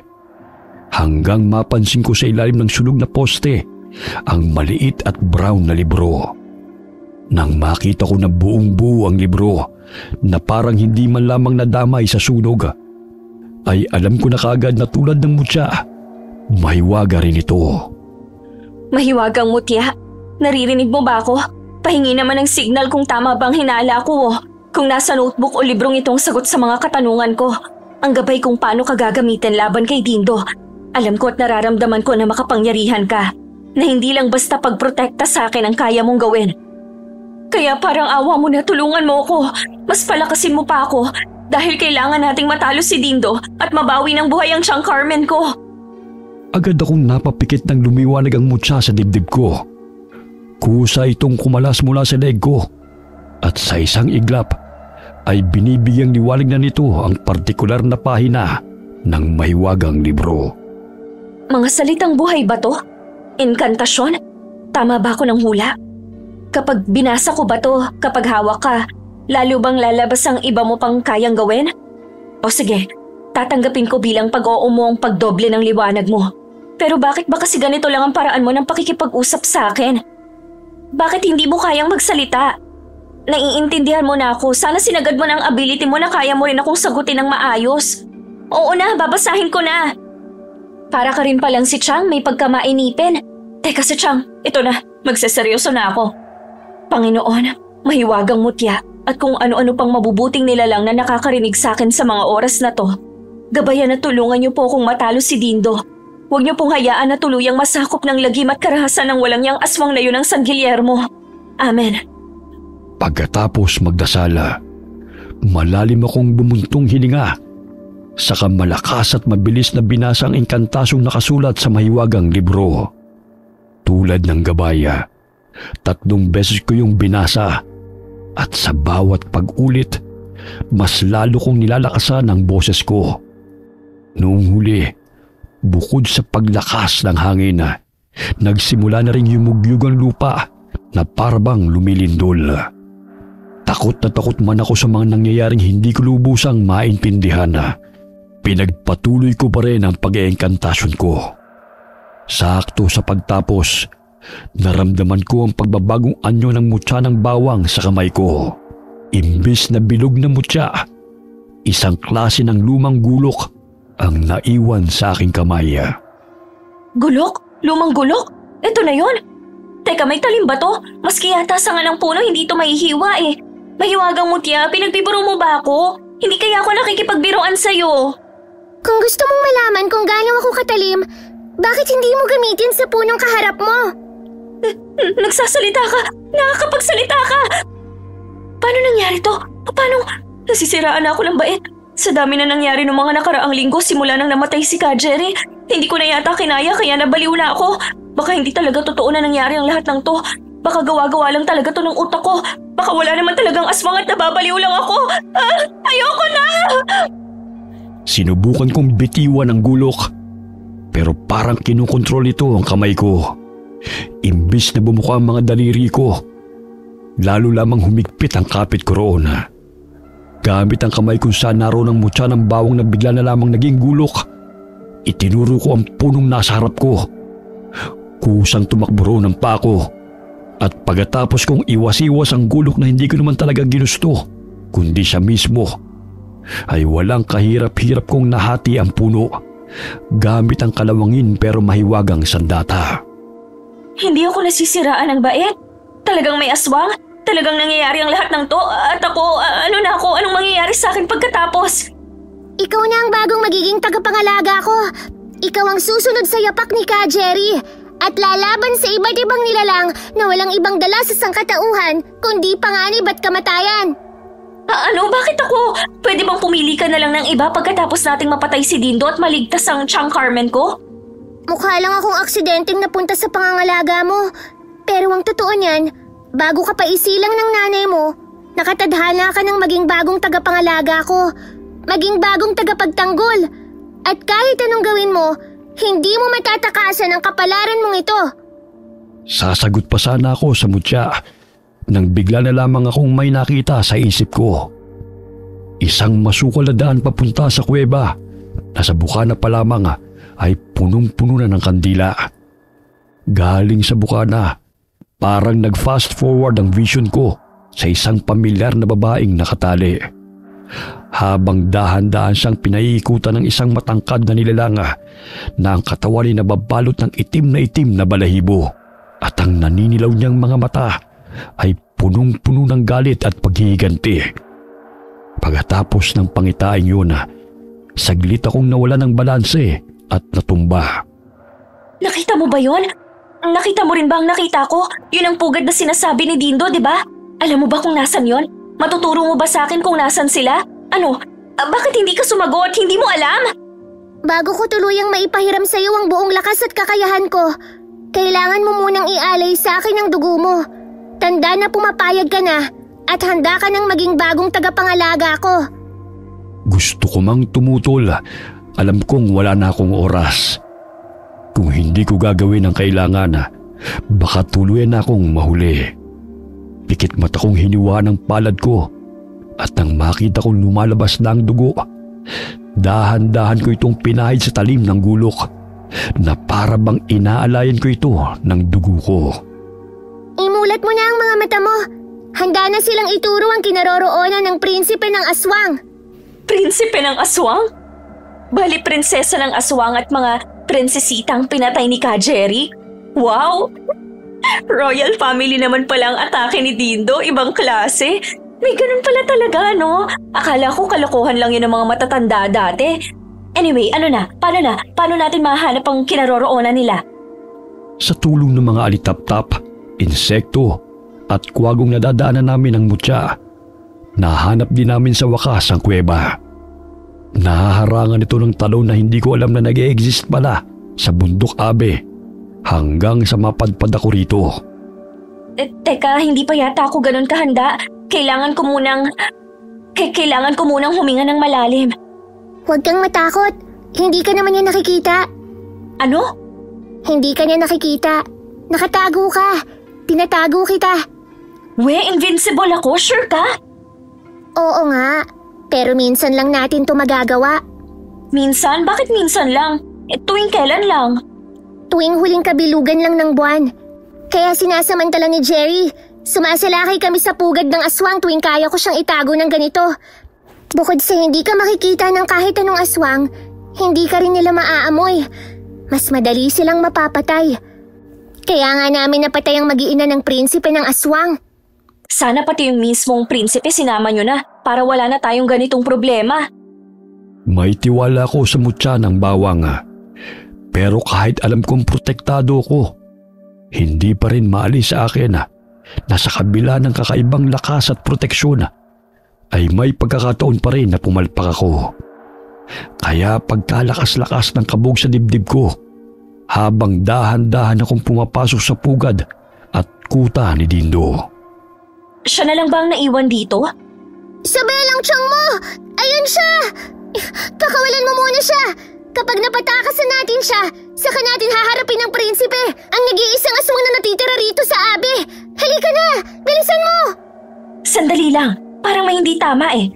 hanggang mapansin ko sa ilalim ng sunog na poste ang maliit at brown na libro. Nang makita ko na buong-buo ang libro na parang hindi man lamang nadamay sa sunog, ay alam ko na kaagad na tulad ng mutya, mahiwaga rin ito. Mahiwagang mutya? Naririnig mo ba ako? Pahingi naman ng signal kung tama bang hinala ko. Kung nasa notebook o librong itong sagot sa mga katanungan ko. Ang gabay kung paano ka gagamitin laban kay Dindo. Alam ko at nararamdaman ko na makapangyarihan ka. Na hindi lang basta pagprotekta sa akin ang kaya mong gawin. Kaya parang awa mo na tulungan mo ako. Mas palakasin mo pa ako. Dahil kailangan nating matalo si Dindo at mabawi ng buhay ang Chang Carmen ko. Agad akong napapikit ng lumiwanag ang mutya sa dibdib ko. Kusa itong kumalas mula sa leeg ko at sa isang iglap ay binibigyang liwanag na nito ang partikular na pahina ng mahiwagang libro. Mga salitang buhay ba to? Inkantasyon? Tama ba ako ng hula? Kapag binasa ko ba to, kapag hawak ka, lalo bang lalabas ang iba mo pang kayang gawin? O sige, tatanggapin ko bilang pag-oo mo ang pagdoble ng liwanag mo. Pero bakit ba kasi ganito lang ang paraan mo ng pakikipag-usap sa akin? Bakit hindi mo kayang magsalita? Naiintindihan mo na ako, sana sinagad mo ng ability mo na kaya mo rin akong sagutin ng maayos. Oo na, babasahin ko na. Para ka rin palang si Chang, may pagkamainipin. Teka si Chang, ito na, magseseryoso na ako. Panginoon, mahiwagang mutya at kung ano-ano pang mabubuting nilalang na nakakarinig sa akin sa mga oras na to. Gabayan at tulungan niyo po akong matalo si Dindo. Huwag niyo pong hayaan na tuluyang masakop ng lagim at karahasan ng walang niyang aswang na yun ng San Guillermo. Amen. Pagkatapos magdasala, malalim akong bumuntong hininga. Saka malakas at mabilis na binasa ang inkantasyong nakasulat sa mahiwagang libro. Tulad ng gabaya, 3 beses ko yung binasa at sa bawat pag-ulit, mas lalo kong nilalakasan ang boses ko. Noong huli, bukod sa paglakas ng hangin, nagsimula na rin yumugyug ang lupa na parabang lumilindol. Takot na takot man ako sa mga nangyayaring hindi ko lubusang maintindihan. Pinagpatuloy ko pa rin ang pag-iengkantasyon ko. Sakto sa pagtapos, naramdaman ko ang pagbabagong anyo ng mutya ng bawang sa kamay ko. Imbis na bilog na mutya, isang klase ng lumang gulok ang naiwan sa aking kamay. Gulok? Lumang gulok? Ito na yon. Teka, may talim ba to? Maski yata sanga ng puno, hindi ito mahihiwa eh. Mahiwagang mutya, pinagbibiro mo ba ako? Hindi kaya ako nakikipagbiroan sa'yo. Kung gusto mong malaman kung gaano ako katalim, bakit hindi mo gamitin sa punong kaharap mo? Nagsasalita ka! Nakakapagsalita ka! Paano nangyari to? Paano? Nasisiraan ako ng bait. Sa dami na nangyari ng mga nakaraang linggo simula nang namatay si Ka Jerry, hindi ko na yata kinaya kaya nabaliw na ako. Baka hindi talaga totoo na nangyari ang lahat ng to. Baka gawa-gawa lang talaga to ng utak ko. Baka wala naman talagang aswang at nababaliw lang ako. Ayoko na! Sinubukan kong bitiwan ang gulok, pero parang kinukontrol ito ang kamay ko. Imbis na bumuka ang mga daliri ko, lalo lamang humigpit ang kapit ko roon. Gamit ang kamay kung saan naroon ang mutya ng bawang na bigla na lamang naging gulok, itinuro ko ang punong nasa harap ko. Kusang tumakbo roon ang pako, at pagkatapos kong iwas-iwas ang gulok na hindi ko naman talaga ginusto, kundi siya mismo, ay walang kahirap-hirap kong nahati ang puno gamit ang kalawangin pero mahiwagang sandata. Hindi ako nasisiraan ng bait. Talagang may aswang. Talagang nangyayari ang lahat ng to. At ako, anong mangyayari sa akin pagkatapos? Ikaw na ang bagong magiging tagapangalaga ko. Ikaw ang susunod sa yapak ni Ka Jerry at lalaban sa iba't ibang nilalang na walang ibang dala sa sangkatauhan kundi panganib at kamatayan. Bakit ako? Pwede bang pumili ka na lang ng iba pagkatapos nating mapatay si Dindo at maligtas ang Chang Carmen ko? Mukha lang akong aksidenteng napunta sa pangangalaga mo. Pero ang totoo niyan, bago ka pa isilang ng nanay mo, nakatadhana ka ng maging bagong tagapangalaga ko, maging bagong tagapagtanggol. At kahit anong gawin mo, hindi mo matatakasan ang kapalaran mong ito. Sasagot pa sana ako sa mutya nang bigla na lamang akong may nakita sa isip ko. Isang masukal na daan papunta sa kuweba na sa bukana pa lamang ay punong-puno na ng kandila. Galing sa bukana, parang nag-fast forward ang vision ko sa isang pamilyar na babaeng nakatali. Habang dahan-dahan siyang pinaiikutan ng isang matangkad na nilalang na ang katawan ay nababalot ng itim na balahibo at ang naninilaw niyang mga mata ay punong-puno ng galit at paghihiganti. Pagkatapos ng pangitain yun, saglit akong nawala ng balanse at natumba. Nakita mo ba yon? Nakita mo rin ba ang nakita ko? Yun ang pugad na sinasabi ni Dindo, di ba? Alam mo ba kung nasan yon? Matuturo mo ba sa akin kung nasan sila? Bakit hindi ka sumagot? Hindi mo alam? Bago ko tuluyang maipahiram sa'yo ang buong lakas at kakayahan ko, kailangan mo munang ialay sa akin ang dugo mo. Tanda na pumapayag ka na at handa ka nang maging bagong tagapangalaga ko. Gusto ko mang tumutol. Alam kong wala na akong oras. Kung hindi ko gagawin ang kailangan, baka tuluyan na akong mahuli. Pikit mata kong hiniwa ng palad ko at nang makita kong lumalabas na ang dugo, dahan-dahan ko itong pinahid sa talim ng gulok na para bang inaalayan ko ito ng dugo ko. Imulat mo na ang mga mata mo. Handa na silang ituro ang kinaroroonan ng prinsipe ng aswang. Prinsipe ng aswang? Bali prinsesa ng aswang at mga prinsesitang pinatay ni Ka Jerry? Wow! Royal family naman pala ang atake ni Dindo, ibang klase. May ganun pala talaga, no? Akala ko kalokohan lang yun ng mga matatanda dati. Anyway, ano na? Paano natin mahanap ang kinaroroonan nila? Sa tulong ng mga alitap-tap, insekto at kwagong nadadaanan namin ng mutya, nahanap din namin sa wakas ang kuweba. Nahaharangan ito ng talon na hindi ko alam na nag-e-exist pala sa bundok Abe hanggang sa mapadpad ako rito. Teka, hindi pa yata ako ganun kahanda. Kailangan ko munang huminga ng malalim. Huwag kang matakot. Hindi ka naman niya nakikita. Ano? Hindi ka niya nakikita. Nakatago ka. Tinatago kita. Invincible ako, sure ka? Oo nga. Pero minsan lang natin to magagawa. Minsan? Bakit minsan lang? Tuwing kailan lang? Tuwing huling kabilugan lang ng buwan. Kaya sinasamantala ni Jerry, sumasalakay kami sa pugad ng aswang tuwing kaya ko siyang itago ng ganito. Bukod sa hindi ka makikita ng kahit anong aswang, hindi ka rin nila maaamoy. Mas madali silang mapapatay. Kaya nga namin napatay ang mag-iina ng prinsipe ng aswang. Sana pati yung mismong prinsipe sinama nyo na para wala na tayong ganitong problema. May tiwala ko sa mutya ng bawang. Pero kahit alam kong protektado ko, hindi pa rin maalis sa akin na sa kabila ng kakaibang lakas at proteksyon ay may pagkakataon pa rin na pumalpak ako. Kaya pagkalakas-lakas ng kabog sa dibdib ko, habang dahan-dahan akong pumapasok sa pugad at kuta ni Dindo. Siya na lang ba ang naiwan dito? Isabel, ang tiyang mo! Ayun siya! Kakawalan mo muna siya! Kapag napatakasan natin siya, saka natin haharapin ang prinsipe, ang nag-iisang aswang na natitira rito sa Abe. Halika na! Bilisan mo! Sandali lang, parang may hindi tama eh.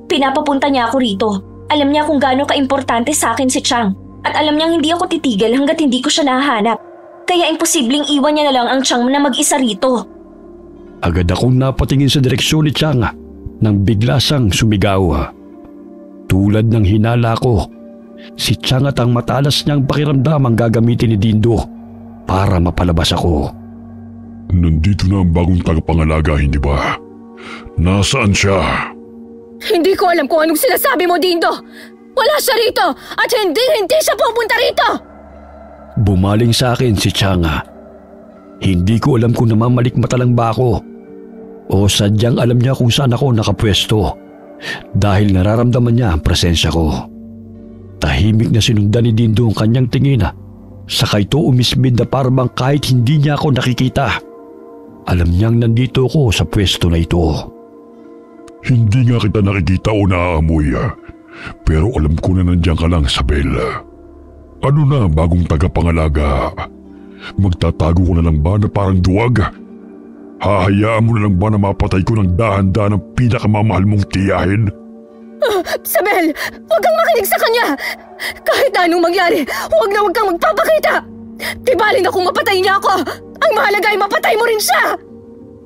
Pinapapunta niya ako rito. Alam niya kung gaano ka-importante sa akin si Chang. At alam niyang hindi ako titigil hanggat hindi ko siya nahanap. Kaya imposibleng iwan niya na lang ang Chang na mag-isa rito. Agad akong napatingin sa direksyon ni Chang nang bigla siyang sumigaw. Tulad ng hinala ko, si Chang at ang matalas niyang pakiramdam ang gagamitin ni Dindo para mapalabas ako. Nandito na ang bagong tagapangalaga, hindi ba? Nasaan siya? Hindi ko alam kung anong sinasabi mo, Dindo. Wala siya rito at hindi siya pupunta rito. Bumaling sa akin si Chang. Hindi ko alam kung namamalikmata lang ba ako o sadyang alam niya kung saan ako nakapwesto dahil nararamdaman niya ang presensya ko. Tahimik na sinundan ni Dindo ang kanyang tingin saka ito umisbid na parang kahit hindi niya ako nakikita. Alam niyang nandito ako sa pwesto na ito. Hindi nga kita nakikita o naaamoy, pero alam ko na nandiyan ka lang, Isabel. Ano na bagong tagapangalaga? Magtatago ko na lang ba na parang duwag? Hahayaan mo na lang ba na mapatay ko ng dahan-dahan ang pinakamamahal mong tiyahin? Isabel, huwag kang makinig sa kanya. Kahit anong mangyari, huwag kang magpapakita. Di bali na kung mapatay niya ako. Ang mahalaga ay mapatay mo rin siya.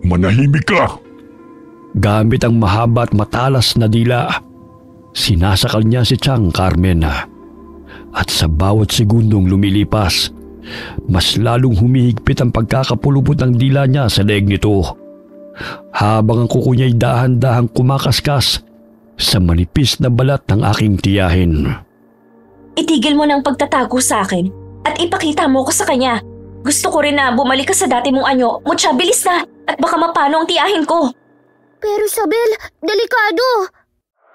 Manahimik ka! Gamit ang mahaba at matalas na dila, sinasakal niya si Chang Carmen. At sa bawat segundong lumilipas, mas lalong humihigpit ang pagkakapulupot ng dila niya sa leeg nito. Habang ang kuko niya'y dahan-dahang kumakaskas sa manipis na balat ng aking tiyahin. Itigil mo ng pagtatago sa akin at ipakita mo ko sa kanya. Gusto ko rin na bumalik ka sa dati mong anyo. Mutya, bilis na at baka mapano ang tiyahin ko. Pero Isabel, delikado.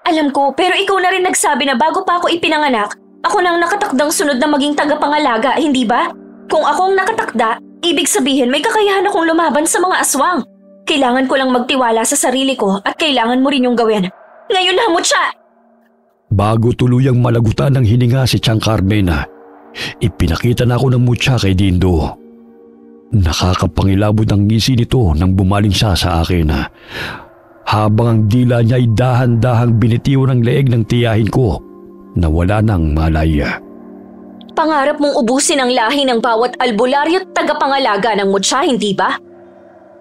Alam ko, pero ikaw na rin nagsabi na bago pa ako ipinanganak, ako nang nakatakdang sunod na maging tagapangalaga, hindi ba? Kung ako ang nakatakda, ibig sabihin may kakayahan akong lumaban sa mga aswang. Kailangan ko lang magtiwala sa sarili ko at kailangan mo rin yung gawin. Ngayon na, Mutya! Bago tuluyang malagutan ng hininga si Tiang Carmen, ipinakita na ako ng mutya kay Dindo. Nakakapangilabot ang ngisi nito nang bumaling siya sa akin. Habang ang dila niya ay dahan-dahang binitiw ng leeg ng tiyahin ko na wala nang malaya. Pangarap mong ubusin ang lahi ng bawat albularyo at tagapangalaga ng Mutya, hindi ba?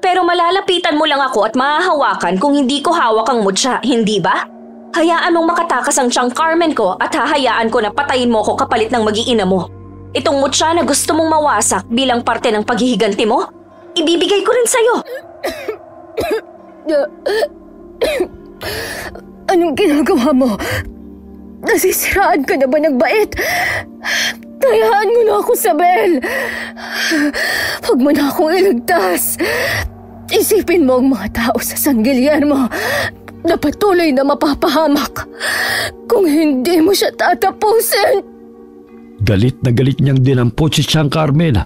Pero malalapitan mo lang ako at mahahawakan kung hindi ko hawak ang Mutya, hindi ba? Hayaan mong makatakas ang Tiang Carmen ko at hahayaan ko na patayin mo ko kapalit ng mag-iina mo. Itong Mutya na gusto mong mawasak bilang parte ng paghihiganti mo, ibibigay ko rin sa'yo. Anong ginagawa mo? Nasisiraan ka na ba ng bait? Hayaan mo na ako, Sabel. Huwag mo na akong iligtas. Isipin mo ang mga tao sa San Guillermo na patuloy na mapapahamak kung hindi mo siya tatapusin. Galit na galit niyang dinampot si Tiang Carmen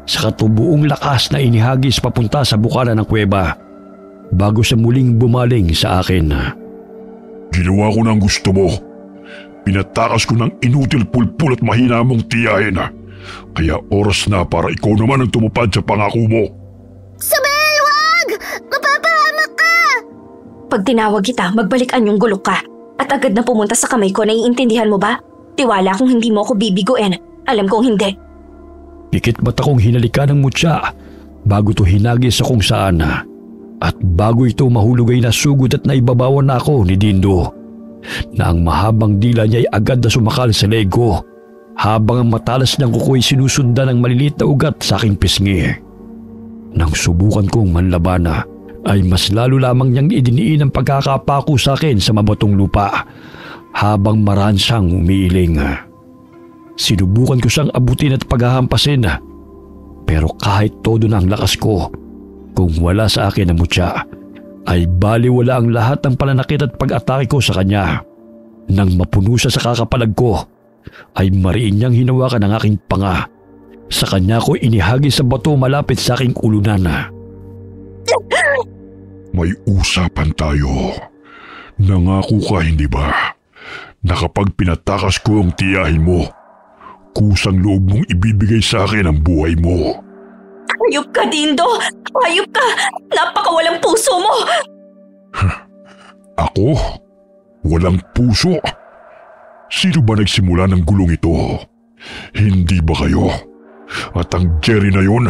sa katubuong lakas na inihagis papunta sa bukana ng kuweba bago siya muling bumaling sa akin. Ginawa ko na ang gusto mo. Pinatakas ko ng inutil pulpul at mahina mong tiyahin. Kaya oras na para ikaw naman ang tumupad sa pangako mo. Sabel, wag! Mapapahamak ka! Pag tinawag kita, magbalikan yung gulok ka. At agad na pumunta sa kamay ko, naiintindihan mo ba? Tiwala kung hindi mo ako bibiguin. Alam kong hindi. Pikit mata kong hinalikan ng mutya bago to hinagis sa kung saan. At bago ito mahulog ay nasugod at naibabawan na ako ni Dindo. Na ang mahabang dila niya ay agad na sumakal sa leeg ko habang ang matalas niyang kuko'y sinusundan ng maliliit na ugat sa aking pisngi. Nang subukan kong manlabana ay mas lalo lamang niyang idiniin ang pagkakapako sa akin sa mabatong lupa habang maransang umiiling. Sinubukan ko siyang abutin at paghahampasin pero kahit todo na ang lakas ko, kung wala sa akin ang mutya, ay baliwala ang lahat ng pananakit at pag-atake ko sa kanya. Nang mapuno siya sa kakapalag ko, ay mariin niyang hinawakan ang aking panga. Sa kanya ko inihagis sa bato malapit sa aking ulunan. May usapan tayo. Nangako ka, hindi ba? Na kapag pinatakas ko ang tiyahin mo, kusang loob mong ibibigay sa akin ang buhay mo. Hayop ka, Dindo! Hayop ka! Napakawalang puso mo! Ako? Walang puso? Sino ba nagsimula ng gulong ito? Hindi ba kayo? At ang Jerry na yun?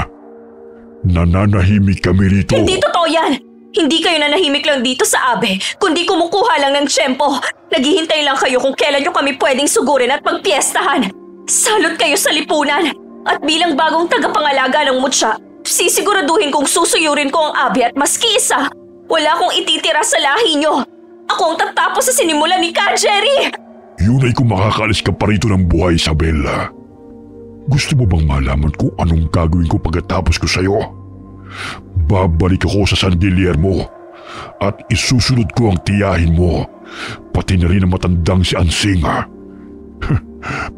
Nananahimik kami rito. Hindi totoo yan! Hindi kayo nanahimik lang dito sa Abe, kundi kumukuha lang ng tiyempo. Naghihintay lang kayo kung kailan nyo kami pwedeng sugurin at magpiestahan. Salot kayo sa lipunan! At bilang bagong tagapangalaga ng Mutya, sisiguraduhin kong susuyurin ko ang Abe at maski isa, wala akong ititira sa lahi nyo. Ako ang tatapos sa sinimulan ni Ka Jerry! Yun ay kung makakaalis ka pa rito ng buhay, Isabela. Gusto mo bang malaman kung anong gagawin ko pagkatapos ko sa'yo? Babalik ako sa San Guillermo at isusunod ko ang tiyahin mo, pati na rin ang matandang si Ansing.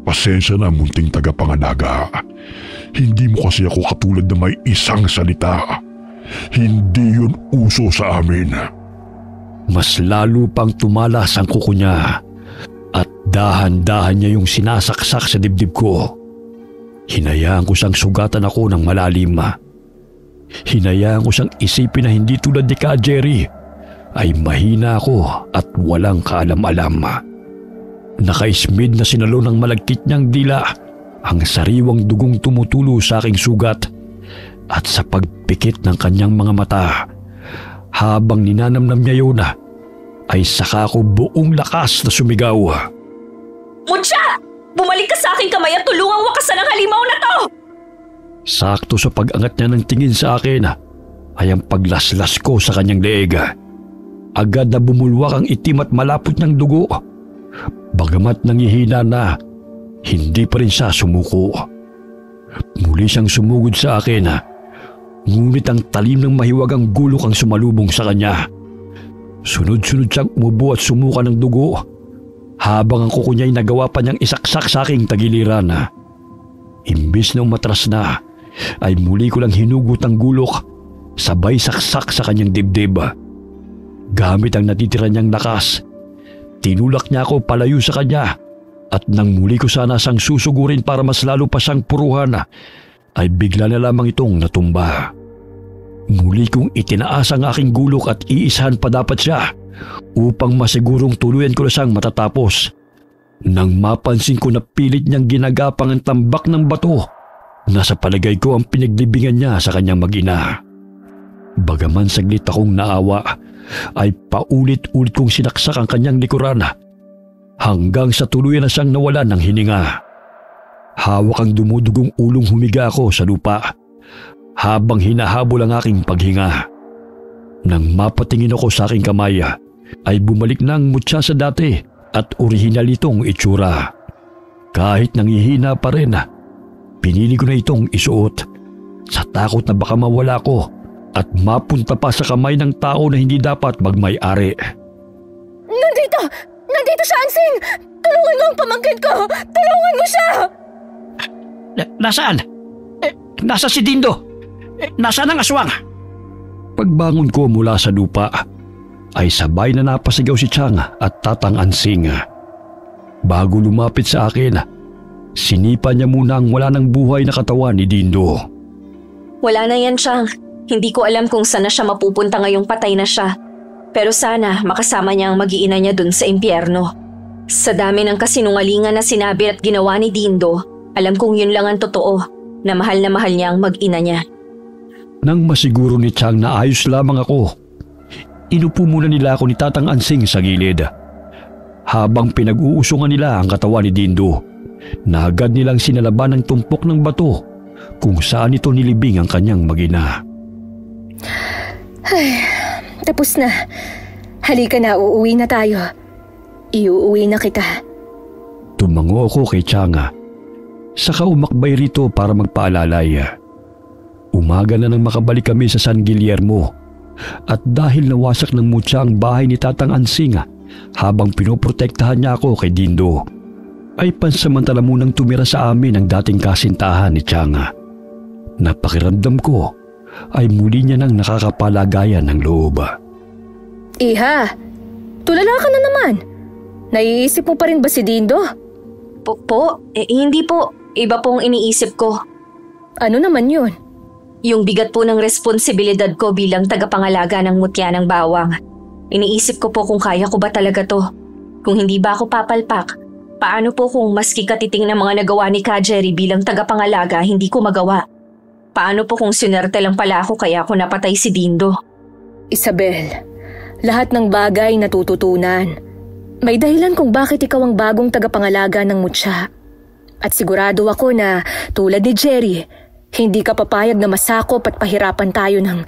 Pasensya na, munting tagapangalaga. Hindi mo kasi ako katulad na may isang salita. Hindi yun uso sa amin. Mas lalo pang tumalas ang kuko niya at dahan-dahan niya yung sinasaksak sa dibdib ko. Hinayaan ko siyang sugatan ako ng malalim. Hinayaan ko siyang isipin na hindi tulad ni Ka Jerry ay mahina ako at walang kaalam-alam. Naka-ismid na sinalo ng malagkit niyang dila ang sariwang dugong tumutulo sa aking sugat at sa pagpikit ng kanyang mga mata habang ninanamnam niya yun ay saka ko buong lakas na sumigaw. Mutya! Bumalik ka sa aking kamay at tulungang wakasan ang halimaw na to! Sakto sa pag-angat niya ng tingin sa akin ay ang paglaslas ko sa kanyang leeg. Agad na bumulwak ang itim at malapot niyang dugo. Bagamat nangihina na, hindi pa rin siya sumuko. Muli siyang sumugod sa akin, ngunit ang talim ng mahiwagang gulok ang sumalubong sa kanya. Sunod-sunod siyang umubo at sumuka ng dugo habang ang kuko niya'y nagawa pa niyang isaksak sa aking tagiliran. Imbis na umatras na, ay muli ko lang hinugot ang gulok sabay saksak sa kanyang dibdib. Gamit ang natitira niyang lakas, tinulak niya ako palayo sa kanya at nang muli ko sana siyang susugurin para mas lalo pa siyang puruhan, ay bigla na lamang itong natumba. Muli kong itinaas ang aking gulok at iisahan pa dapat siya upang masigurong tuluyan ko na siyang matatapos. Nang mapansin ko na pilit niyang ginagapang ang tambak ng bato na sa palagay ko ang pinaglibingan niya sa kanyang mag-ina. Bagaman saglit akong naawa, ay paulit-ulit kong sinaksak ang kanyang likuran hanggang sa tuluyan na siyang nawala ng hininga. Hawak ang dumudugong ulong humiga ako sa lupa habang hinahabol ang aking paghinga. Nang mapatingin ako sa aking kamay, ay bumalik na ang mutya sa dati at orihinal itong itsura. Kahit nangihina pa rin, pinili ko na itong isuot sa takot na baka mawala ko at mapunta pa sa kamay ng tao na hindi dapat magmay-ari. Nandito! Nandito siya, Ansing! Tulungan mo ang pamangkin ko! Tulungan mo siya! Nasaan? Nasa si Dindo? Nasaan ang aswang? Pagbangon ko mula sa lupa, ay sabay na napasigaw si Chang at Tatang Ansing. Bago lumapit sa akin, sinipa niya muna ang wala ng buhay na katawan ni Dindo. Wala na yan, Chang. Hindi ko alam kung saan na siya mapupunta ngayong patay na siya. Pero sana makasama niya ang mag-iina niya dun sa impyerno. Sa dami ng kasinungalingan na sinabi at ginawa ni Dindo, alam kong yun lang ang totoo, na mahal niya ang mag-ina niya. Nang masiguro ni Chang na ayos lamang ako, inupo muna nila ako ni Tatang Ansing sa gilid. Habang pinag-uusungan nila ang katawan ni Dindo, na agad nilang sinalaban ng tumpok ng bato kung saan ito nilibing ang kanyang mag-ina. Ay, tapos na. Halika na, uuwi na tayo. Iuuwi na kita. Tumango ako kay Chang, saka umakbay rito para magpaalalay. Umaga na nang makabalik kami sa San Guillermo at dahil nawasak ng mutya ang bahay ni Tatang Ansing habang pinoprotektahan niya ako kay Dindo, ay pansamantala munang tumira sa amin ang dating kasintahan ni Chang. Napakiramdam ko ay muli niya nang nakakapalagayan ng loob. Iha, tulala ka na naman. Naiisip mo pa rin ba si Dindo? Hindi po. Iba pong iniisip ko. Ano naman yun? Yung bigat po ng responsibilidad ko bilang tagapangalaga ng mutya ng bawang. Iniisip ko po kung kaya ko ba talaga to. Kung hindi ba ako papalpak, paano po kung maski katiting ng mga nagawa ni Ka Jerry bilang tagapangalaga hindi ko magawa? Paano po kung sinerte lang pala ako kaya ako napatay si Dindo? Isabel, lahat ng bagay natututunan. May dahilan kung bakit ikaw ang bagong tagapangalaga ng mutya. At sigurado ako na tulad ni Jerry, hindi ka papayag na masakop at pahirapan tayo ng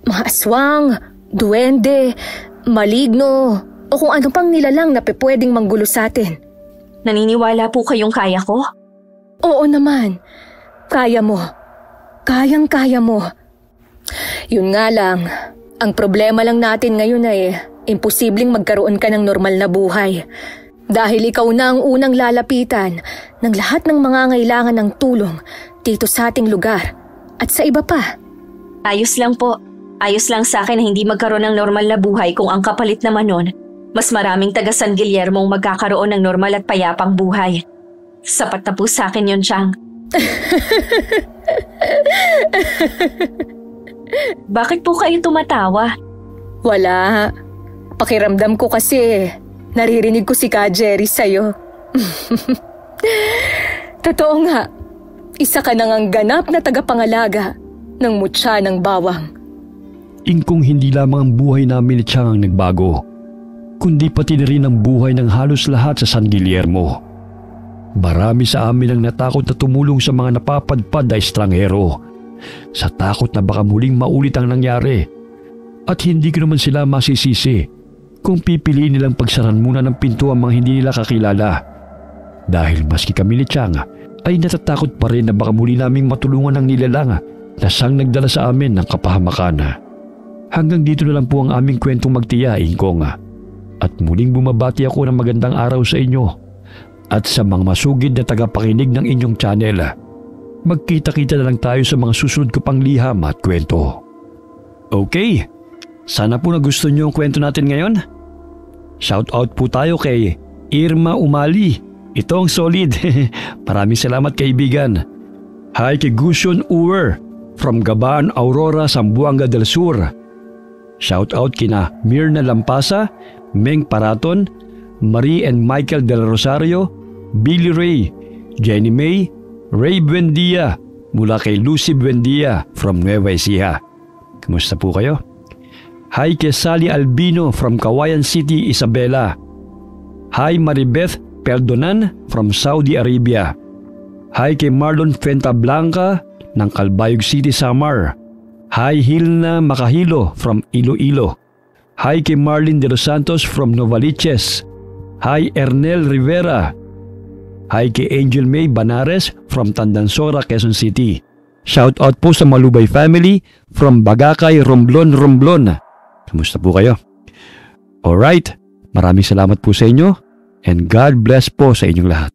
mga aswang, duwende, maligno, o kung ano pang nilalang na pwedeng manggulo sa atin. Naniniwala po kayong kaya ko? Oo naman. Kaya mo. Kayang-kaya mo. Yun nga lang, ang problema lang natin ngayon ay imposibleng magkaroon ka ng normal na buhay. Dahil ikaw na ang unang lalapitan ng lahat ng mga ngailangan ng tulong dito sa ating lugar at sa iba pa. Ayos lang po. Ayos lang sa akin na hindi magkaroon ng normal na buhay kung ang kapalit naman nun, mas maraming taga San Guillermo magkakaroon ng normal at payapang buhay. Sapat na po sa akin yun, Chang. Bakit po kayo tumatawa? Wala. Pakiramdam ko kasi naririnig ko si Ka Jerry sa'yo. Totoo nga, isa ka nang ang ganap na tagapangalaga ng mutya ng bawang. Ingkong hindi lamang ang buhay namin ni Chang ang nagbago, kundi pati na rin ang buhay ng halos lahat sa San Guillermo. Marami sa amin ang natakot na tumulong sa mga napapadpad na estranghero, sa takot na baka muling maulit ang nangyari. At hindi ko naman sila masisisi kung pipiliin nilang pagsaran muna ng pinto ang mga hindi nila kakilala. Dahil maski kami ni Chang ay natatakot pa rin na baka muli naming matulungan ng nilalang na siyang nagdala sa amin ng kapahamakan. Hanggang dito na lang po ang aming kwentong magtiya, Ingkong. At muling bumabati ako ng magandang araw sa inyo at sa mga masugid na tagapakinig ng inyong channel. Magkita-kita na lang tayo sa mga susunod ko pang liham at kwento. Okay, sana po nagustuhan niyo ang kwento natin ngayon. Shoutout po tayo kay Irma Umali. Ito ang solid. Maraming salamat kaibigan. Hi kay Gusion Uwer from Gabaan, Aurora, Zamboanga del Sur. Shoutout kina Mirna Lampasa, Meng Paraton, Marie and Michael Del Rosario, Billy Ray, Jenny May, Ray Buendia mula kay Lucy Buendia from Nueva Ecija. Kumusta po kayo? Hi kay Sally Albino from Kawayan City, Isabela. Hi Maribeth Perdonan from Saudi Arabia. Hi kay Marlon Fuentablanca ng Calbayog City, Samar. Hi Hilna Makahilo from Iloilo. Hi kay Marlene De Los Santos from Novaliches. Hi Ernel Rivera. Hi kay Angel May Banares from Tandansora, Quezon City. Shout out po sa Malubay family from Bagakay, Romblon. Kamusta po kayo? Alright, maraming salamat po sa inyo and God bless po sa inyong lahat.